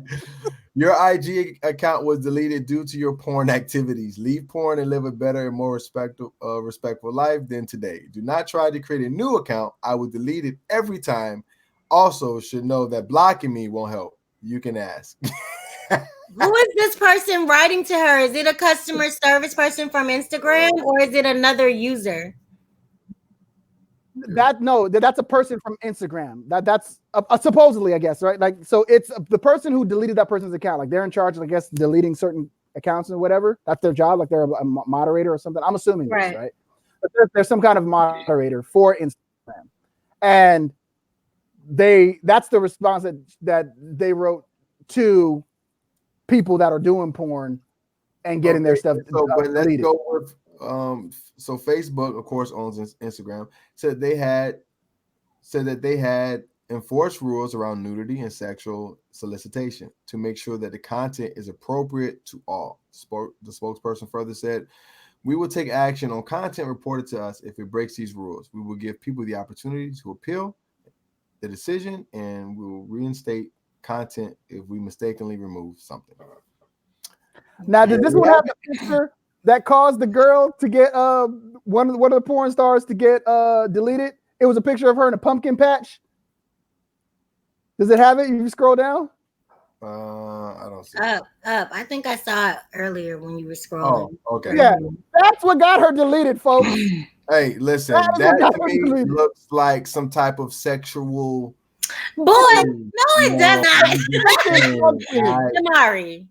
Your IG account was deleted due to your porn activities. Leave porn and live a better and more respectful life than today. Do not try to create a new account. I will delete it every time. Also, should know that blocking me won't help. You can ask. Who is this person writing to her? Is it a customer service person from Instagram or is it another user? That's a person from Instagram. That's supposedly, I guess, right? Like, so it's the person who deleted that person's account. Like they're in charge of, I guess, deleting certain accounts and whatever. That's their job. Like they're a moderator or something. I'm assuming this, right? But there's some kind of moderator for Instagram, and that's the response that they wrote to people that are doing porn and getting their stuff but let's deleted. Go with so Facebook, of course, owns Instagram. Said that they had enforced rules around nudity and sexual solicitation to make sure that the content is appropriate to all. The spokesperson further said, "We will take action on content reported to us if it breaks these rules. We will give people the opportunity to appeal the decision, and we will reinstate content if we mistakenly remove something." Now, did this one have a picture that caused the girl to get one of the porn stars to get deleted? It was a picture of her in a pumpkin patch. Does it have it? You scroll down. I don't see up. I think I saw it earlier when you were scrolling. Oh, okay. Yeah, that's what got her deleted, folks. Hey, listen, that to me looks like some type of sexual. Boy, no, it does not. Jamare.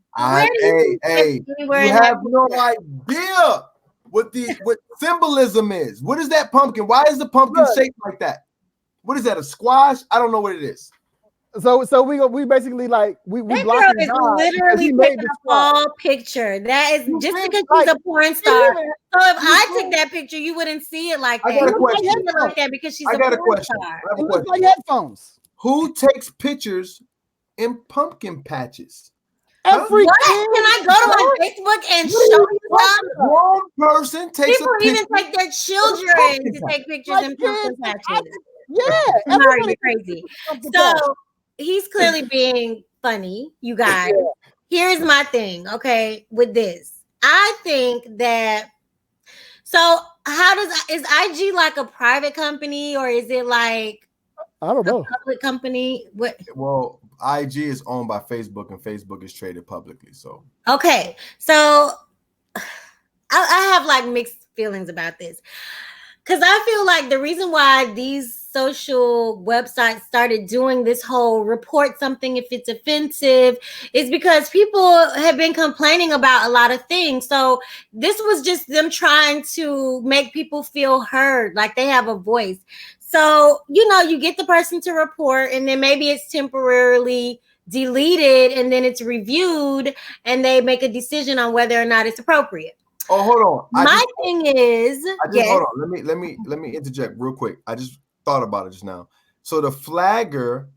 You have no idea what symbolism is. What is that pumpkin? Why is the pumpkin shaped like that? What is that? A squash? I don't know what it is. So we basically like we blocked his literally taking a fall picture. That is just because he's a porn star. So if I took that picture, you wouldn't see it like that. I got a question. Like that because she's a porn star. It looks like headphones. Who takes pictures in pumpkin patches? Every what? Can I go to my Facebook and show you that? One person takes people even take their children to take pictures in pumpkin patches. Yeah, you're crazy. So he's clearly being funny, you guys. Here's my thing, okay, with this. I think that is IG like a private company or is it like I don't know. A public company? What? Well, IG is owned by Facebook and Facebook is traded publicly. So okay. So I have like mixed feelings about this. Because I feel like the reason why these social websites started doing this whole report something if it's offensive is because people have been complaining about a lot of things. So this was just them trying to make people feel heard, like they have a voice. So, you get the person to report and then maybe it's temporarily deleted and then it's reviewed and they make a decision on whether or not it's appropriate. Oh, hold on. My thing is, hold on. Let me interject real quick. I just thought about it just now. So the flagger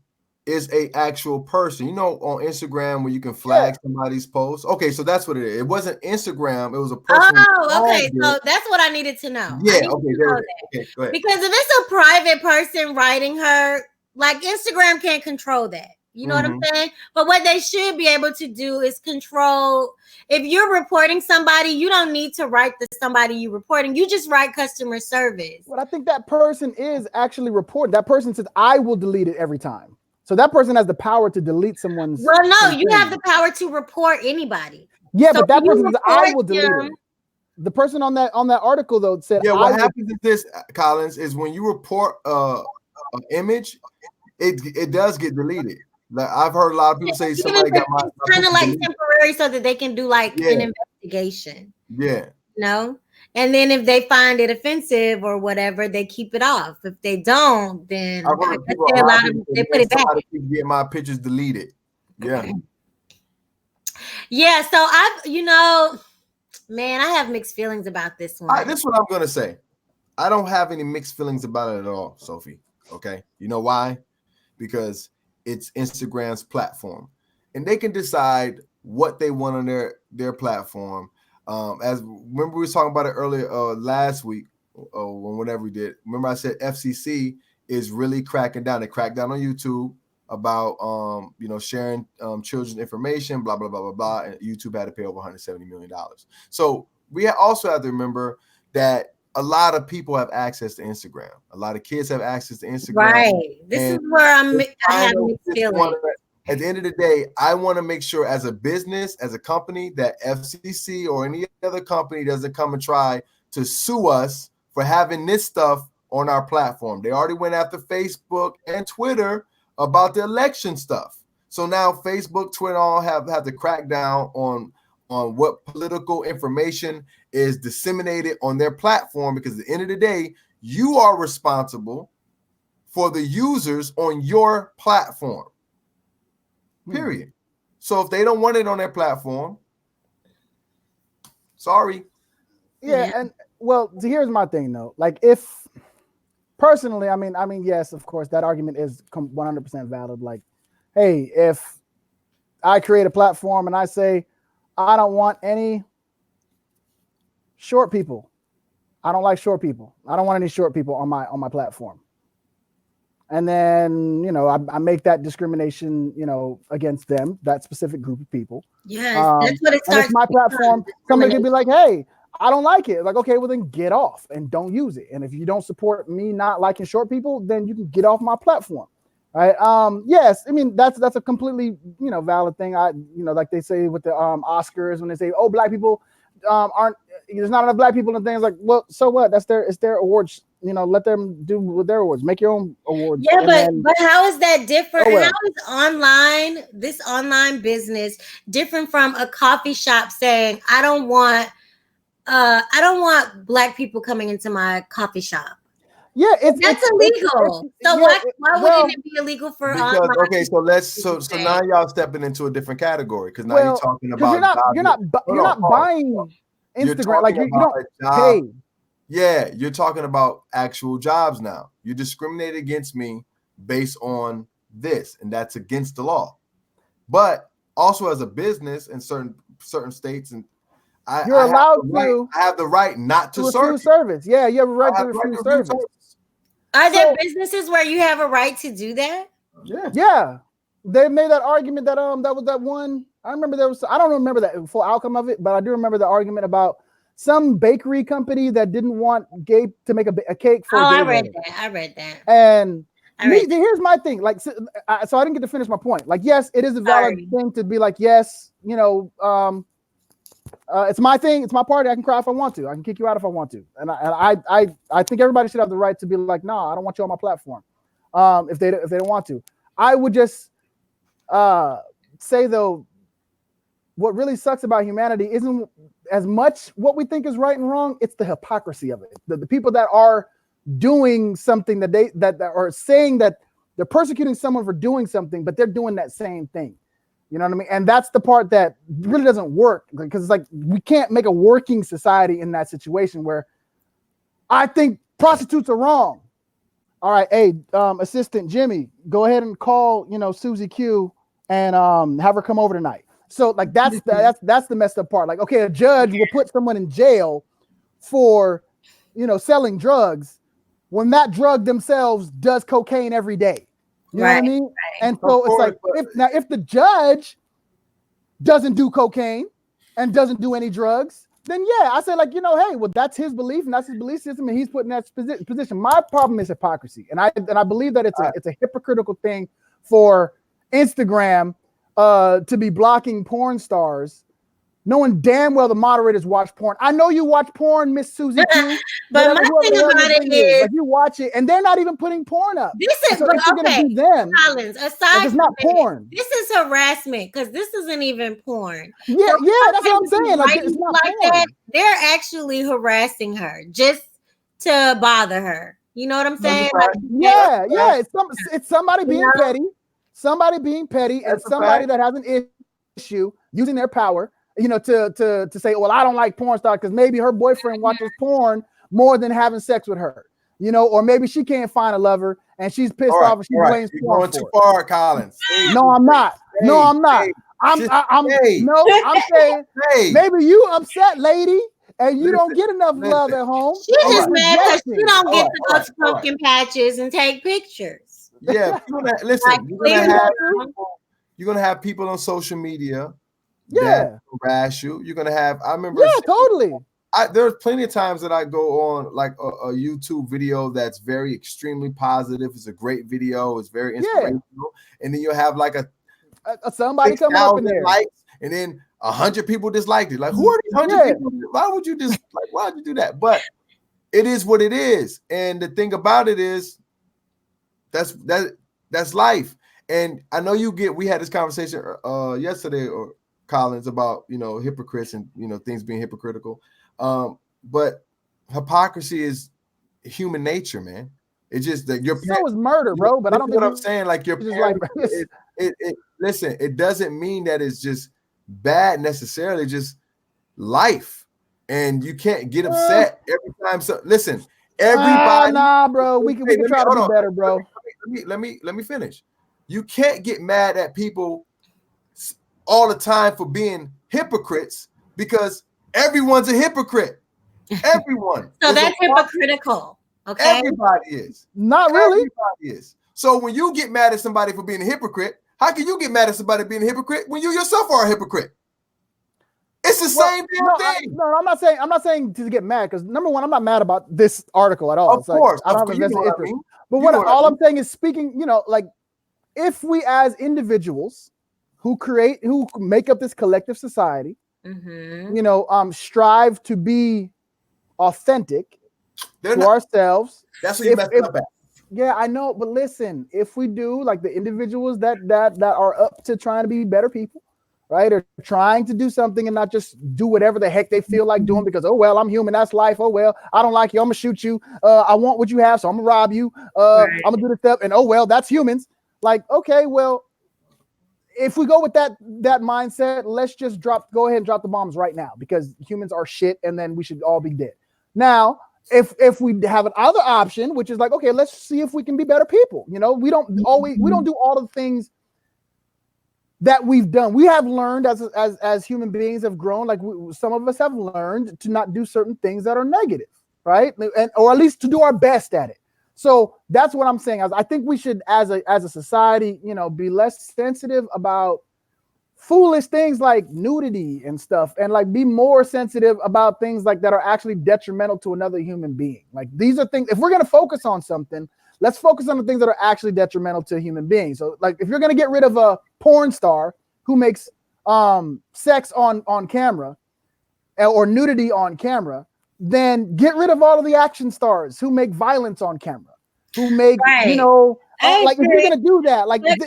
is a actual person. On Instagram where you can flag somebody's post. Okay, so that's what it is. It wasn't Instagram. It was a person. Oh, okay. So that's what I needed to know. Yeah. Okay. Okay. Go ahead. Because if it's a private person writing her, like Instagram can't control that. You know what I'm saying? But what they should be able to do is control. If you're reporting somebody, you don't need to write to somebody you're reporting. You just write customer service. But I think that person is actually reporting. That person says, I will delete it every time. So that person has the power to delete someone's. Well, no, you have the power to report anybody. Yeah, so but that person says, I will delete it. The person on that article though said, yeah. What happens with this, Collins, is when you report an image, it does get deleted. Like I've heard a lot of people say somebody got my kind of like temporary story so that they can do like an investigation. Yeah. No. And then if they find it offensive or whatever, they keep it off. If they don't, then they put it back. Get my pictures deleted. Yeah. Yeah. So man, I have mixed feelings about this one. This is what I'm gonna say. I don't have any mixed feelings about it at all, Sophie. Okay. You know why? Because it's Instagram's platform, and they can decide what they want on their platform. As remember we were talking about it earlier last week or whenever we did. Remember I said FCC is really cracking down. They cracked down on YouTube about sharing children's information, blah blah blah blah blah. And YouTube had to pay over $170 million. So we also have to remember that a lot of people have access to Instagram. A lot of kids have access to Instagram. Right. This is where I have mixed feelings. At the end of the day, I want to make sure as a business, as a company, that FCC or any other company doesn't come and try to sue us for having this stuff on our platform. They already went after Facebook and Twitter about the election stuff. So now Facebook, Twitter all have to crack down on what political information is disseminated on their platform, because at the end of the day, you are responsible for the users on your platform. Period. So if they don't want it on their platform, sorry. Yeah, and well, here's my thing though. Like, if personally, I mean, yes, of course, that argument is 100% valid. Like, hey, if I create a platform and I say I don't want any short people, I don't like short people, I don't want any short people on my platform. And then, I make that discrimination, against them, that specific group of people. Yeah, that's what it starts. And it's my platform. Somebody can be like, hey, I don't like it. Like, okay, well then get off and don't use it. And if you don't support me not liking short people, then you can get off my platform. Right. Yes, I mean, that's a completely, valid thing. Like they say with the Oscars, when they say, oh, black people there's not enough black people and things, like, well, so what? It's their awards. Let them do with their awards. Make your own awards. Yeah, but how is that different? How is this online business different from a coffee shop saying, I don't want black people coming into my coffee shop? Yeah, that's illegal. Why wouldn't it be illegal for online? Okay, so now y'all stepping into a different category, because now you're talking about you're not buying Instagram, like you don't pay. Yeah, you're talking about actual jobs now. You discriminate against me based on this, and that's against the law. But also as a business in certain states, and I have the right not to serve service. Yeah, you have a right to refuse service. Are there businesses where you have a right to do that? Yeah. They made that argument that that was that one. I don't remember the full outcome of it, but I do remember the argument about some bakery company that didn't want gay to make a cake for. I read that. And here's my thing. Like, so I didn't get to finish my point. Like, yes, it is a valid thing to be like, yes, it's my thing. It's my party. I can cry if I want to. I can kick you out if I want to. And I think everybody should have the right to be like, no, I don't want you on my platform. If they don't want to. I would just say though, what really sucks about humanity isn't as much what we think is right and wrong. It's the hypocrisy of it. The people that are doing something that are saying that they're persecuting someone for doing something, but they're doing that same thing. You know what I mean? And that's the part that really doesn't work, because it's like we can't make a working society in that situation where I think prostitutes are wrong. All right, hey, assistant Jimmy, go ahead and call Susie Q and have her come over tonight. So like that's the messed up part. Like, okay, a judge will put someone in jail for selling drugs when that drug themselves does cocaine every day. You know what I mean? Right. And so it's like, if the judge doesn't do cocaine and doesn't do any drugs, then yeah, I say like, hey, well, that's his belief and that's his belief system, and he's put in that position. My problem is hypocrisy, and I believe that it's a hypocritical thing for Instagram to be blocking porn stars knowing damn well the moderators watch porn. I know you watch porn, Miss Susie Q. But my thing about it is, like, you watch it, and they're not even putting porn up. This is so okay. Do them, Collins, aside it's not porn. This is harassment because this isn't even porn. Yeah, so that's what I'm saying. Like, it's not porn. That, they're actually harassing her just to bother her. You know what I'm saying? Like, It's somebody being petty. Somebody being petty, and somebody that has an issue using their power, to say, well, I don't like porn stars because maybe her boyfriend watches porn more than having sex with her, or maybe she can't find a lover and she's pissed off and she blames porn. You're going too far, Collins. No, I'm not. I'm saying maybe you upset, lady, and you don't get enough love at home. She's just mad because she don't get to go to pumpkin patches and take pictures. Yeah, you're gonna have people on social media that harass you. You're gonna have. I remember. Yeah, totally. There's plenty of times that I go on like a YouTube video that's very extremely positive. It's a great video. It's very inspirational, and then you'll have like somebody coming up in there, likes, and then 100 people disliked it. Like, who are these 100 people? Why would you why would you do that? But it is what it is, and the thing about it is, that's life. And I know we had this conversation yesterday, or Collins, about hypocrites and things being hypocritical. But hypocrisy is human nature, man. It's just that so is murder, bro. But I don't think what I'm saying. Like your parents, listen, it doesn't mean that it's just bad necessarily, just life. And you can't get upset every time. So listen, everybody. Nah, bro. We can try to do better, bro. Let me finish. You can't get mad at people all the time for being hypocrites, because everyone's a hypocrite. Everyone. So that's hypocritical. Okay. Everybody is. Not really. Everybody is. So when you get mad at somebody for being a hypocrite, how can you get mad at somebody being a hypocrite when you yourself are a hypocrite? It's the same thing. I'm not saying to get mad, because number one, I'm not mad about this article at all. Of course. I don't have invested interest. But all I'm saying is, speaking, like, if we as individuals who make up this collective society, strive to be authentic to ourselves. That's what you messed up at. Yeah, I know, but listen, if we do, like, the individuals that are up to trying to be better people, right, or trying to do something and not just do whatever the heck they feel like doing because, oh well, I'm human, that's life. Oh well, I don't like you, I'm gonna shoot you. I want what you have, so I'm gonna rob you. I'm gonna do this stuff, and oh well, that's humans. Like, okay, well, if we go with that mindset, let's just go ahead and drop the bombs right now, because humans are shit, and then we should all be dead. Now, if we have another option, which is like, okay, let's see if we can be better people. We don't do all the things that we've done. We have learned as human beings have grown. Like, some of us have learned to not do certain things that are negative, right? Or at least to do our best at it. So that's what I'm saying. I think we should, as a society, be less sensitive about foolish things like nudity and stuff, and like be more sensitive about things like that are actually detrimental to another human being. Like, these are things, if we're going to focus on something, let's focus on the things that are actually detrimental to human beings. So, like, if you're going to get rid of a porn star who makes sex on camera or nudity on camera, then get rid of all of the action stars who make violence on camera, who make, like, if you're going to do that, like, if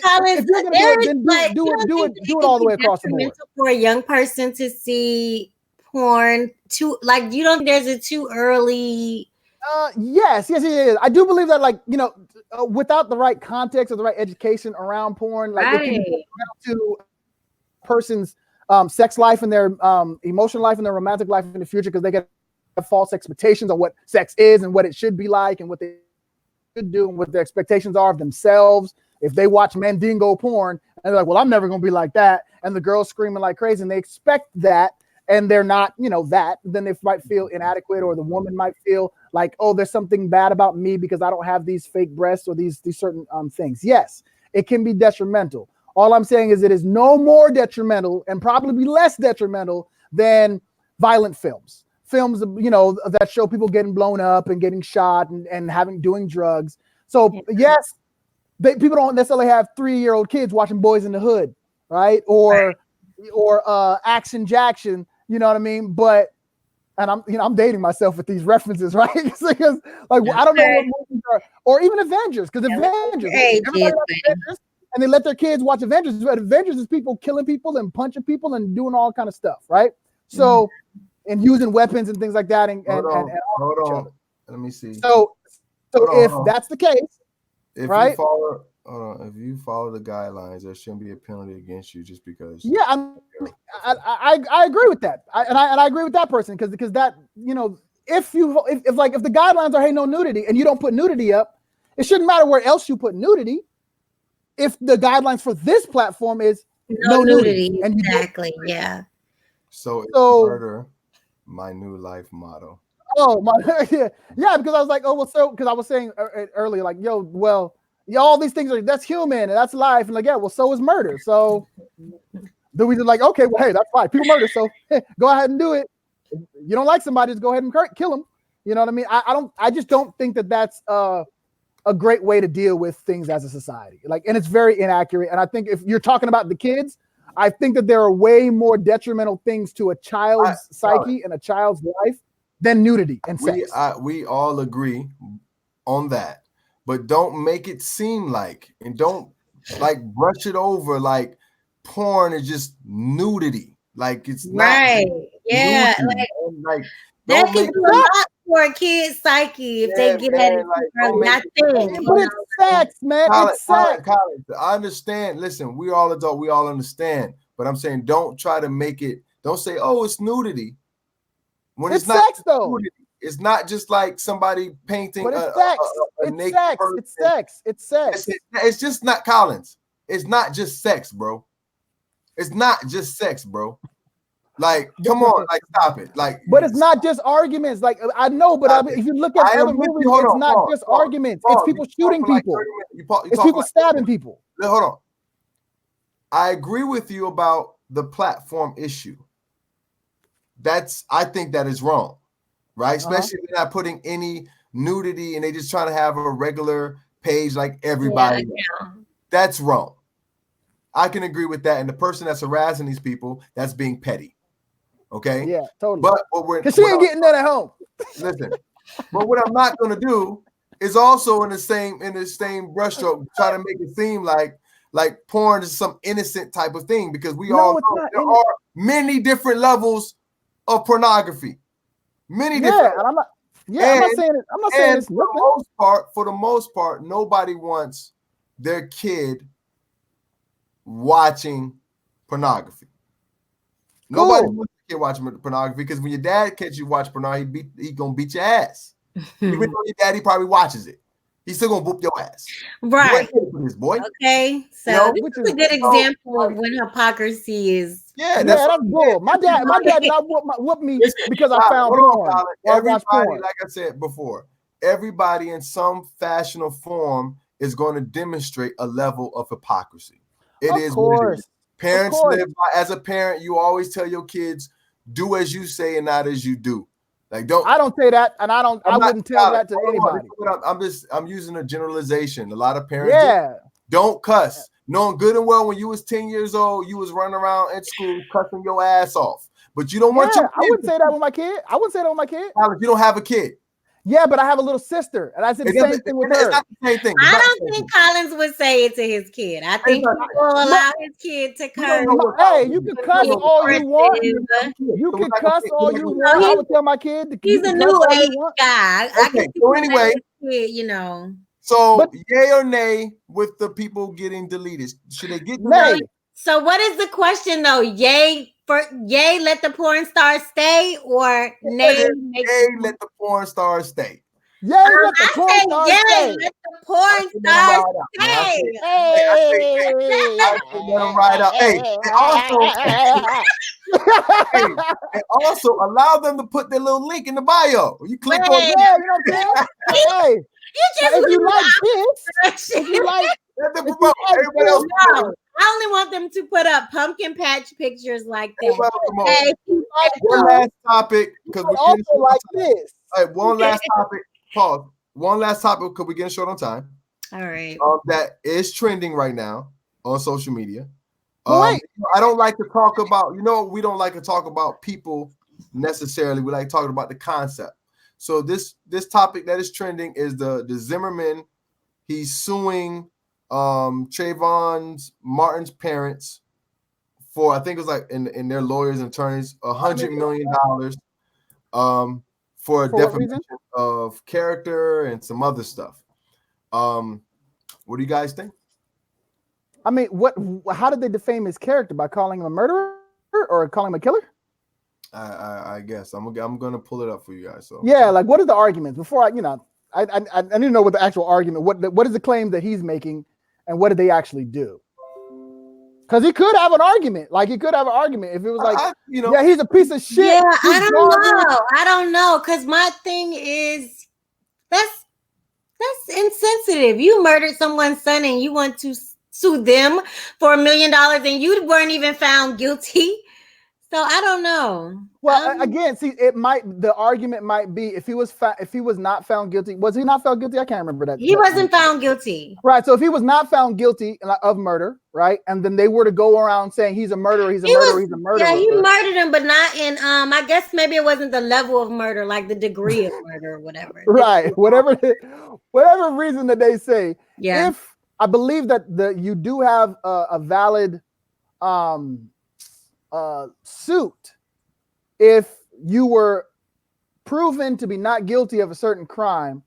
you're going to do it, then do it all the way across the board. For a young person to see porn, you don't think there's a too early? Yes. I do believe that, like, without the right context or the right education around porn, like, it can be to a person's sex life and their emotional life and their romantic life in the future, because they get false expectations of what sex is and what it should be like and what they should do and what their expectations are of themselves. If they watch Mandingo porn and they're like, well, I'm never going to be like that, and the girl's screaming like crazy and they expect that, and they're not, that, then they might feel inadequate, or the woman might feel like, oh, there's something bad about me because I don't have these fake breasts or these certain things. Yes, it can be detrimental. All I'm saying is it is no more detrimental, and probably less detrimental, than violent films. Films, that show people getting blown up and getting shot and doing drugs. So yes, people don't necessarily have 3-year-old kids watching Boys in the Hood, right? Or or Action Jackson, you know what I mean? But and I'm dating myself with these references, right? Because like I don't know what movies are, or even Avengers, because Avengers, everybody likes Avengers, and they let their kids watch Avengers. But Avengers is people killing people and punching people and doing all kind of stuff, right? So and using weapons and things like that. And hold on. Let me see. So if that's the case, right? If you follow the guidelines, there shouldn't be a penalty against you just because. Yeah, I agree with that. I agree with that person because that, you know, if the guidelines are, hey, no nudity, and you don't put nudity up, it shouldn't matter where else you put nudity. If the guidelines for this platform is no nudity, and exactly, yeah. So it's murder, my new life motto. Oh my, yeah, because I was like, because I was saying earlier, like, all these things that's human and that's life, and like, yeah, well, so is murder. So then we just like, okay, well, hey, that's fine. People murder, so go ahead and do it. If you don't like somebody, just go ahead and kill them. You know what I mean? I just don't think that that's a great way to deal with things as a society. Like, and it's very inaccurate. And I think if you're talking about the kids, I think that there are way more detrimental things to a child's psyche and a child's life than nudity and sex. We all agree on that. But don't make it seem like, and don't like brush it over like porn is just nudity. Like it's right. Yeah. Like that can do a lot for a kid's psyche if they get at it early. But it's sex, man. It's sex. College, I understand. Listen, we all adult. We all understand. But I'm saying don't try to make it. Don't say, oh, it's nudity. When it's not sex, though. Nudity. It's not just like somebody painting a naked person. It's sex. It's sex. It's just not, Collins. It's not just sex, bro. It's not just sex, bro. Like, come on, like, stop it. Like, but it's not just arguments. Like, I know, but if you look at other movies, it's not just arguments. It's people shooting people. It's people stabbing people. Hold on. I agree with you about the platform issue. I think that is wrong. Right, especially if they're not putting any nudity and they just trying to have a regular page like everybody. Yeah. That's wrong. I can agree with that. And the person that's harassing these people, that's being petty. Okay. Yeah, totally. But because she ain't getting that at home. Listen, but what I'm not going to do is also in the same brushstroke try to make it seem like porn is some innocent type of thing, because we all know there are many different levels of pornography. Many different. And I'm not saying it. I'm not saying it's for the most part, nobody wants their kid watching pornography. Nobody wants their kid watching pornography, because when your dad catch you watch pornography, he gonna beat your ass. Even though your daddy probably watches it, he's still gonna whoop your ass. Right. For this, boy. Okay. So this is a good example of when hypocrisy is. Yeah, that's bull. My dad did not whoop me because I found porn. Everybody, like I said before, everybody in some fashion or form is going to demonstrate a level of hypocrisy. It is what it is. Parents live by, as a parent, you always tell your kids, do as you say and not as you do. Like, I don't say that, and I wouldn't tell that to anybody. I'm using a generalization. A lot of parents don't cuss. Knowing good and well when you was 10 years old, you was running around at school cussing your ass off. But you don't want your kid. I wouldn't say that with my kid. You don't have a kid. Yeah, but I have a little sister, and I said the same thing with her. It's not the same thing. I don't think Collins would say it to his kid. I think he will allow his kid to curse. Hey, you can cuss all you want. You can cuss all you want. I would tell my kid. He's a new age guy. Okay, so anyway, you know. So, yay or nay with the people getting deleted? Should they get deleted? So, what is the question though? Yay, let the porn star stay, or nay, let the porn star stay? Yay, let the porn star stay. Let the porn star stay. And also allow them to put their little link in the bio. You click on you know what I'm saying? If you like this, if you like, everybody else. No, I only want them to put up pumpkin patch pictures like that. One last topic, because we also like this. All right, one last topic. Pause. One last topic, because we're getting short on time. All right. That is trending right now on social media. Wait. I don't like to talk about, we don't like to talk about people necessarily. We like talking about the concept. So this topic that is trending is the Zimmerman. He's suing Trayvon Martin's parents for, I think it was like in their lawyers and attorneys, $100 million for a defamation of character and some other stuff. What do you guys think? I mean, how did they defame his character? By calling him a murderer or calling him a killer? I guess I'm gonna pull it up for you guys. So yeah, like what are the arguments? Before I need to know what the actual argument. What is the claim that he's making, and what did they actually do? Because he could have an argument. Like he could have an argument if it was like, yeah, he's a piece of shit. Yeah, I don't know. Because my thing is that's insensitive. You murdered someone's son and you want to sue them for $1 million and you weren't even found guilty. So I don't know. Well, again, see, the argument might be if he was not found guilty. Was he not found guilty? I can't remember that. He wasn't found guilty. Right. So if he was not found guilty of murder, right, and then they were to go around saying he's a murderer, he's a murderer. Yeah, he murdered him, but not in. I guess maybe it wasn't the level of murder, like the degree of murder or whatever. Right. Whatever reason that they say. Yeah. If I believe that you do have a valid suit if you were proven to be not guilty of a certain crime,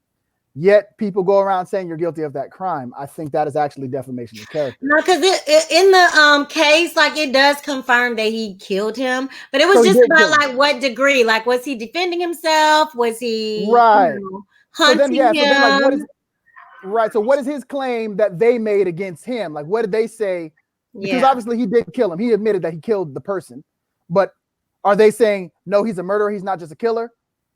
yet people go around saying you're guilty of that crime. I think that is actually defamation of character. No, because in the case, like it does confirm that he killed him, but it was just about like what degree. Like, was he defending himself? Was he hunting him? So what is his claim that they made against him? Like, what did they say? Because obviously he did kill him. He admitted that he killed the person. But are they saying, no, he's a murderer, he's not just a killer?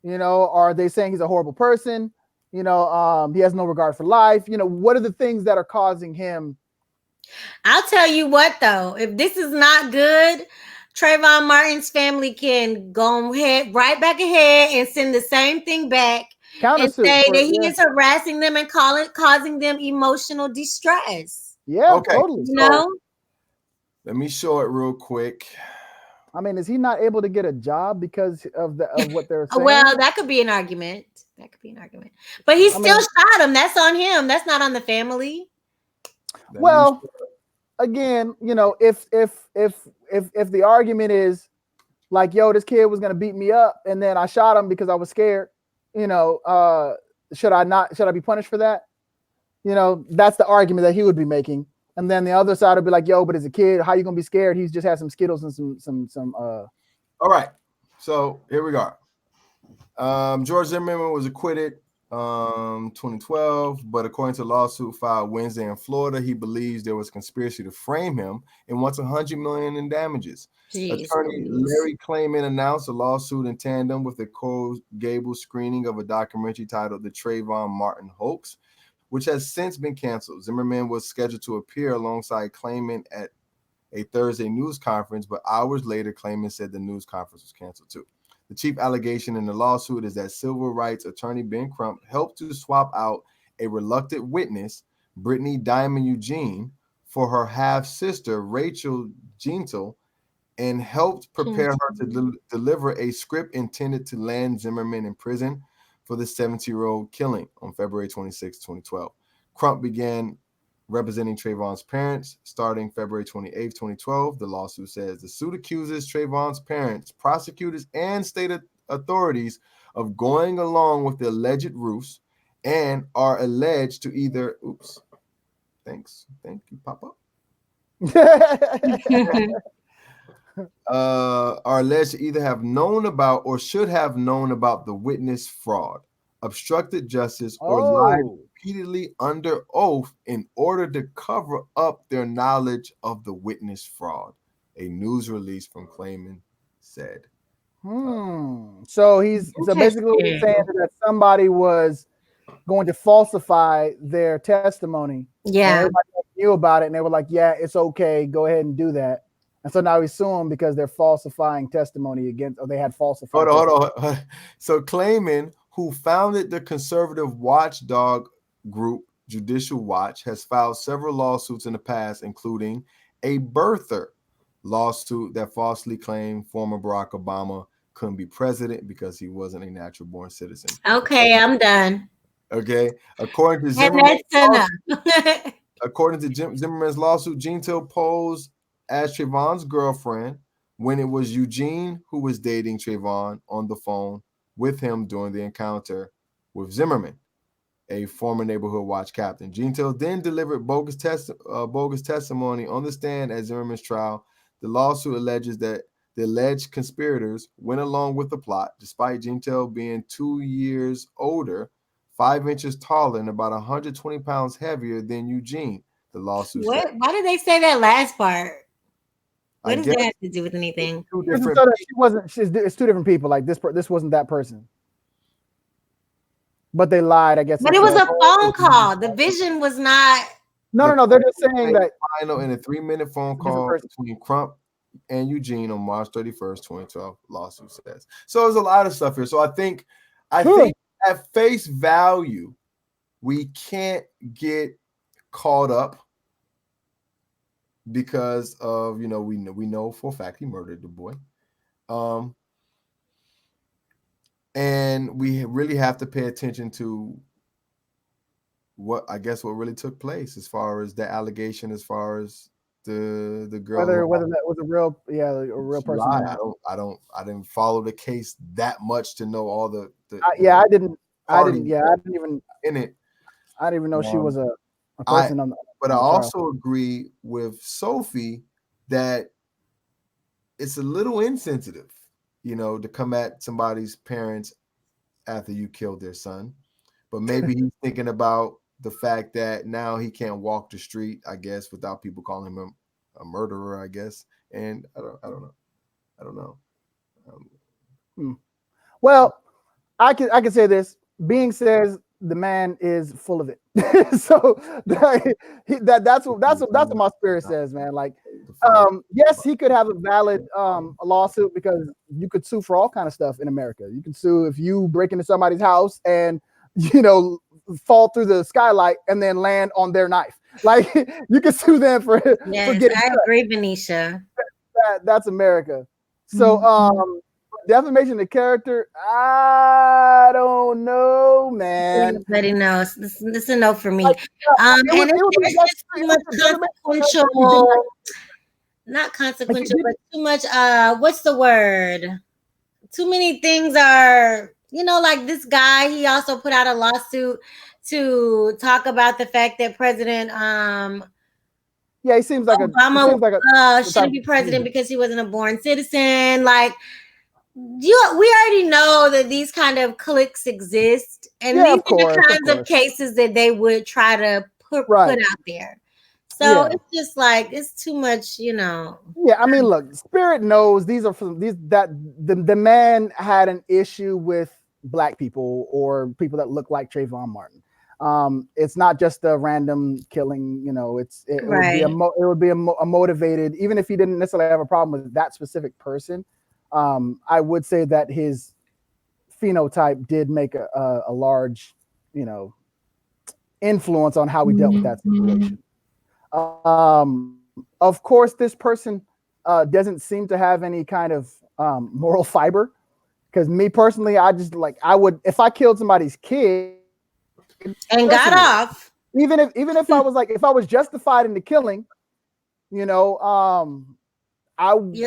Are they saying he's a horrible person? He has no regard for life. What are the things that are causing him? I'll tell you what, though, if this is not good, Trayvon Martin's family can go ahead, right back ahead and send the same thing back and say that he is harassing them and causing them emotional distress. Yeah, okay. Totally. Let me show it real quick. I mean, is he not able to get a job because of what they're saying? Well, that could be an argument. But he still shot him. That's on him. That's not on the family. Well, again, if the argument is like, yo, this kid was gonna beat me up and then I shot him because I was scared, should I be punished for that? That's the argument that he would be making. And then the other side would be like, yo, but as a kid, how you gonna be scared? He's just had some Skittles and some All right. So here we go. George Zimmerman was acquitted 2012, but according to a lawsuit filed Wednesday in Florida, he believes there was a conspiracy to frame him and wants $100 million in damages. Attorney Larry Klayman announced a lawsuit in tandem with the Coral Gables screening of a documentary titled The Trayvon Martin Hoax, which has since been canceled. Zimmerman was scheduled to appear alongside Klayman at a Thursday news conference, but hours later, Klayman said the news conference was canceled too. The chief allegation in the lawsuit is that civil rights attorney Ben Crump helped to swap out a reluctant witness, Brittany Diamond Eugene, for her half-sister, Rachel Gentle, and helped prepare her to deliver a script intended to land Zimmerman in prison for the 70-year-old killing on February 26, 2012. Crump began representing Trayvon's parents starting February 28, 2012. The lawsuit says the suit accuses Trayvon's parents, prosecutors, and state authorities of going along with the alleged ruse and are alleged to either, thank you, Papa. Are alleged to either have known about or should have known about the witness fraud, obstructed justice, or lied repeatedly under oath in order to cover up their knowledge of the witness fraud, a news release from Klayman said. So basically saying that somebody was going to falsify their testimony. Yeah. Everybody knew about it and they were like, yeah, it's okay, go ahead and do that. And so now we sue them because they're falsifying testimony or they had falsified. Hold on. So Klayman, who founded the conservative watchdog group Judicial Watch, has filed several lawsuits in the past, including a birther lawsuit that falsely claimed former Barack Obama couldn't be president because he wasn't a natural born citizen. Okay, I'm done. Okay, according to Zimmerman's lawsuit, Gene Till posed as Trayvon's girlfriend when it was Eugene who was dating Trayvon on the phone with him during the encounter with Zimmerman, a former neighborhood watch captain. Gene Till then delivered bogus testimony on the stand at Zimmerman's trial. The lawsuit alleges that the alleged conspirators went along with the plot, despite Gene Till being 2 years older, 5 inches taller, and about 120 pounds heavier than Eugene. The lawsuit said. Why did they say that last part? What does that have to do with anything? It's two different people. Like this wasn't that person. But they lied, I guess. But it was a phone call. The vision was not. No. They're just saying that. Final in a 3-minute phone call between Crump and Eugene on March 31st, 2012, lawsuit says. So there's a lot of stuff here. So I think at face value, we can't get caught up because of, we know for a fact he murdered the boy. And we really have to pay attention to what really took place as far as the allegation, as far as the girl, whether that was a real person. I didn't follow the case that much to know all the I didn't even in it. I didn't even know she was a person on the. But I also agree with Sophie that it's a little insensitive, to come at somebody's parents after you killed their son. But maybe he's thinking about the fact that now he can't walk the street, I guess, without people calling him a murderer, I guess. And I don't know. Well, I can say this. Being says the man is full of it. So that's what my spirit says, man. Like, yes, he could have a valid lawsuit because you could sue for all kind of stuff in America. You can sue if you break into somebody's house and fall through the skylight and then land on their knife. Like, you can sue them for getting. I agree, Venetia. That's America. So defamation of character, I don't know, man. Everybody knows. This is a no for me. And it's just too much consequential, not consequential, but too much, what's the word? Too many things are, like this guy, he also put out a lawsuit to talk about the fact that President he seems like Obama shouldn't be president because he wasn't a born citizen. Like, we already know that these kind of cliques exist, and these are the kinds of cases that they would try to put out there. So it's just like, it's too much, Yeah, I mean, look, Spirit knows the man had an issue with Black people or people that look like Trayvon Martin. It's not just a random killing, it would be a motivated, even if he didn't necessarily have a problem with that specific person. I would say that his phenotype did make a large, influence on how we dealt with that situation. Of course, this person doesn't seem to have any kind of moral fiber. Because me personally, I would, if I killed somebody's kid and got off, even if I was justified in the killing, your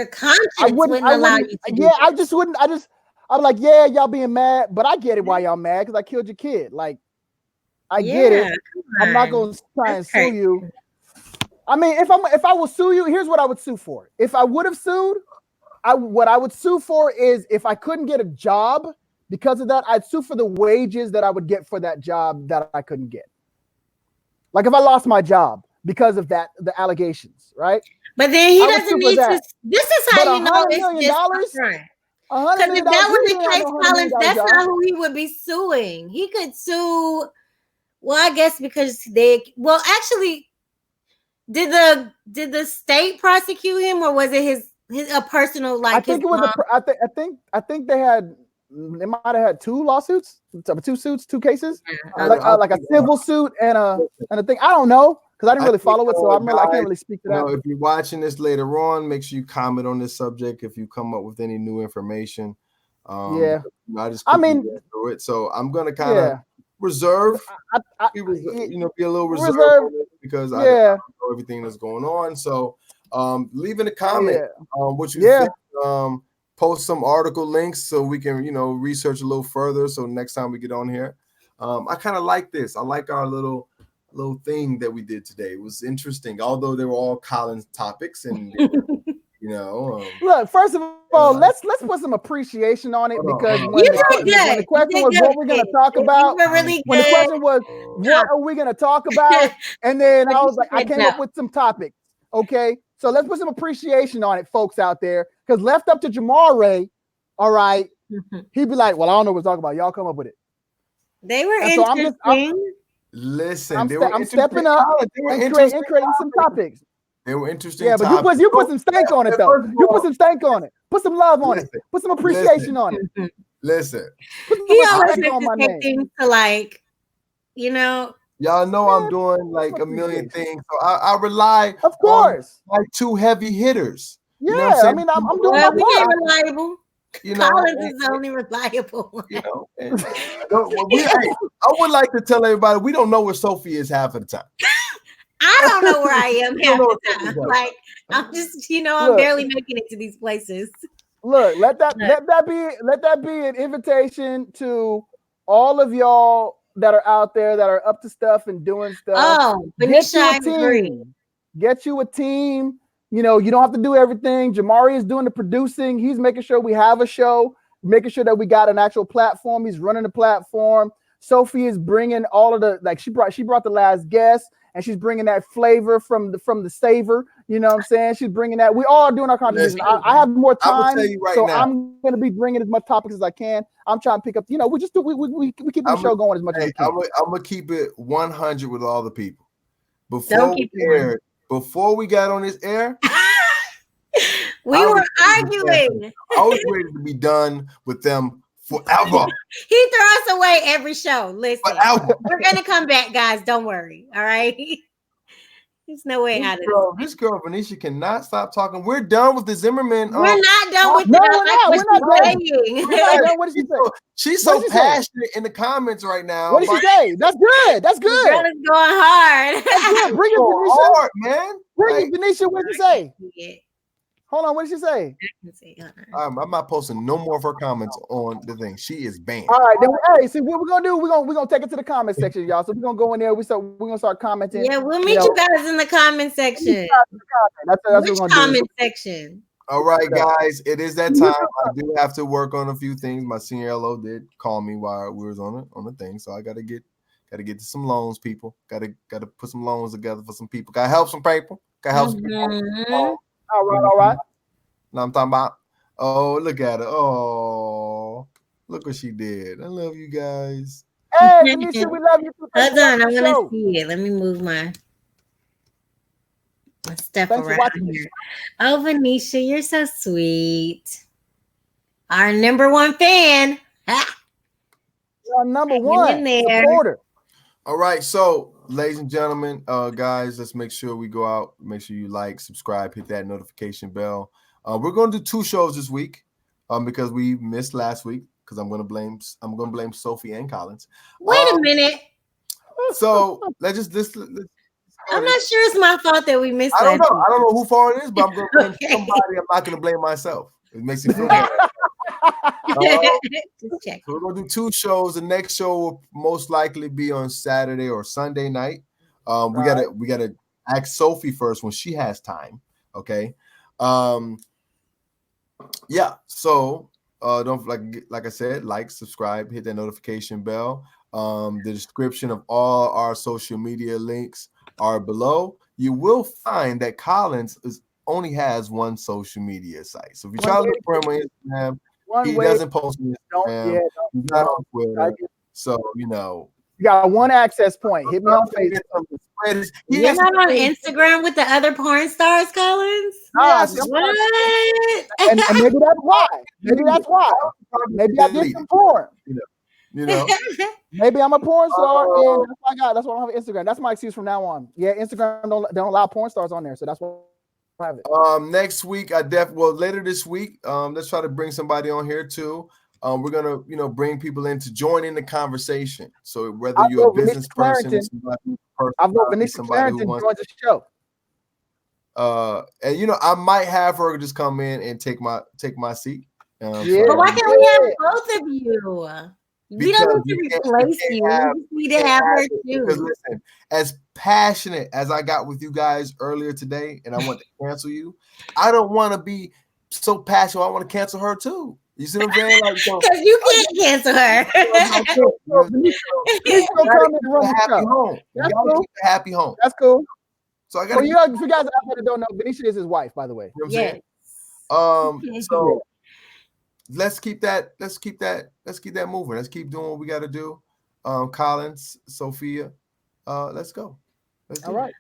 conscience wouldn't allow you to do that. I'm like, yeah, y'all being mad, but I get it why y'all mad because I killed your kid. Like, I get it. I'm not gonna try and sue you. I mean, if I will sue you, here's what I would sue for. If I would have sued, what I would sue for is if I couldn't get a job because of that, I'd sue for the wages that I would get for that job that I couldn't get. Like if I lost my job because of that, the allegations, right? But then he doesn't need to. This is how you know it's just different. Because if that was the case, Collins, that's not who he would be suing. He could sue. Well, I guess because actually, did the state prosecute him, or was it his a personal like? I think it was. I think they might have had two lawsuits, two cases, like a civil suit and a thing. I don't know. because I didn't really follow it, so I can't really speak to that. If you're watching this later on, make sure you comment on this subject if you come up with any new information. I just through it, so I'm gonna kind of reserve. Be a little reserved because I don't know everything that's going on. So leave in a comment what you think. Post some article links so we can research a little further. So next time we get on here, I kind of like this. I like our little thing that we did today. It was interesting, although they were all Collins topics and. Look, first of all, let's put some appreciation on it because when the question was what we're going to talk about, when the question was what are we going to talk about, and then I was like, I came up with some topics. Okay, so let's put some appreciation on it, folks out there, because left up to Jamare, all right, he'd be like, well, I don't know what we're talking about. Y'all come up with it. They were interesting. Listen, I'm stepping up and creating some topics. They were interesting. Yeah, but you put some stank on it though. You put some stank on it. Put some love on it. Put some appreciation on it. Listen. He always takes things to Y'all know I'm doing like a million things, so I rely, of course, on my two heavy hitters. Yeah, you know what I'm saying? I'm doing my part. Reliable. Collins is the only reliable one. I would like to tell everybody we don't know where Sophia is half of the time. I don't know where I am half the time. Like I'm just, I'm barely making it to these places. Look, let that be an invitation to all of y'all that are out there that are up to stuff and doing stuff. Oh, get you a team. You don't have to do everything. Jamare is doing the producing. He's making sure we have a show, making sure that we got an actual platform. He's running the platform. Sophie is bringing all of the she brought the last guest. And she's bringing that flavor from the savor. You know what I'm saying? She's bringing that. We all are doing our contribution. I have more time, I'm going to be bringing as much topics as I can. I'm trying to pick up. We keep the show going as much as we can. I'm going to keep it 100 with all the people. Before we got on this air, we were arguing. I was ready to be done with them forever. He throws us away every show. Listen, we're gonna come back, guys. Don't worry. All right. There's no way out of this. This girl Venetia cannot stop talking. We're done with the Zimmerman. We're not done with that. We're not. What did she say? She's so passionate in the comments right now. What did she say? That's good. That's good. Girl is going hard. That's good. Bring it, Venetia. Hard, man. Bring it, Venetia. What did she say? Hold on, what did she say? I'm not posting no more of her comments on the thing. She is banned. All right, then. See what we're gonna do. We're gonna take it to the comment section, y'all. So we're gonna go in there. We're gonna start commenting. Yeah, we'll meet you guys in the comment section. That's what we're gonna comment section. All right, guys. It is that time. I do have to work on a few things. My senior LO did call me while we was on the thing, so I gotta get to some loans, people. Gotta put some loans together for some people. Gotta help some people. Gotta help some people. All right. Now I'm talking about. Oh, look at her. Oh, look what she did. I love you guys. Hey, Venetia, we love you. Hold on, I'm gonna see it. Let me move my stuff around here. Oh, Venetia, you're so sweet. Our number one fan. Our number one supporter. All right, so ladies and gentlemen, guys, let's make sure we go out. Make sure you like, subscribe, hit that notification bell. We're going to do 2 shows this week because we missed last week because I'm going to blame Sophie and Collins. Wait a minute. So let's I'm not sure it's my fault that we missed. I don't know who fault it is, but I'm going to blame somebody. I'm not going to blame myself. It makes me feel better. So we're going to do 2 shows. The next show will most likely be on Saturday or Sunday night. We gotta ask Sophie first when she has time. Okay. So don't like I said, like, subscribe, hit that notification bell. The description of all our social media links are below. You will find that Collins only has one social media site. So if you try to look for him on Instagram, he doesn't post on Instagram. He's not on Twitter. So you got one access point. Hit me on Facebook. You're not on Instagram with the other porn stars, Collins? What? And maybe that's why. Maybe I did some porn. You know. Maybe I'm a porn star, and that's what I got. That's why I don't have Instagram. That's my excuse from now on. Yeah, Instagram don't allow porn stars on there, so that's why I have it. Next week, later this week, let's try to bring somebody on here too. We're gonna, bring people in to join in the conversation. So whether you're a business person, I've got Vanessa Clarington joins the show. And I might have her just come in and take my seat. But why can't we have both of you? We don't need to replace you. We need to have her too. Because listen, as passionate as I got with you guys earlier today, and I want to cancel you, I don't want to be so passionate. I want to cancel her too. You see what I'm saying? Because you can't cancel her. Happy home. You gotta keep a happy home. That's cool. So I got. You guys out there that don't know, Benicia is his wife, by the way. You know what I'm saying? So let's keep that moving. Let's keep doing what we got to do. Collins, Sophia, let's go. All right.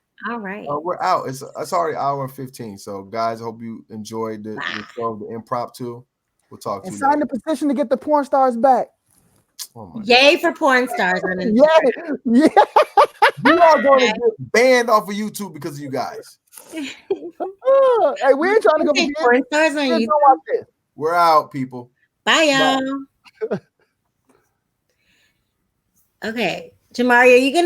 We're out. It's already 1:15. So guys, I hope you enjoyed the show, the impromptu. We'll talk to you. Sign the petition to get the porn stars back. Yay for porn stars. Yeah. You are going to get banned off of YouTube because of you guys. Hey, we ain't trying to go porn stars on YouTube. We're out, people. Bye, y'all. Okay. Jamare, are you going to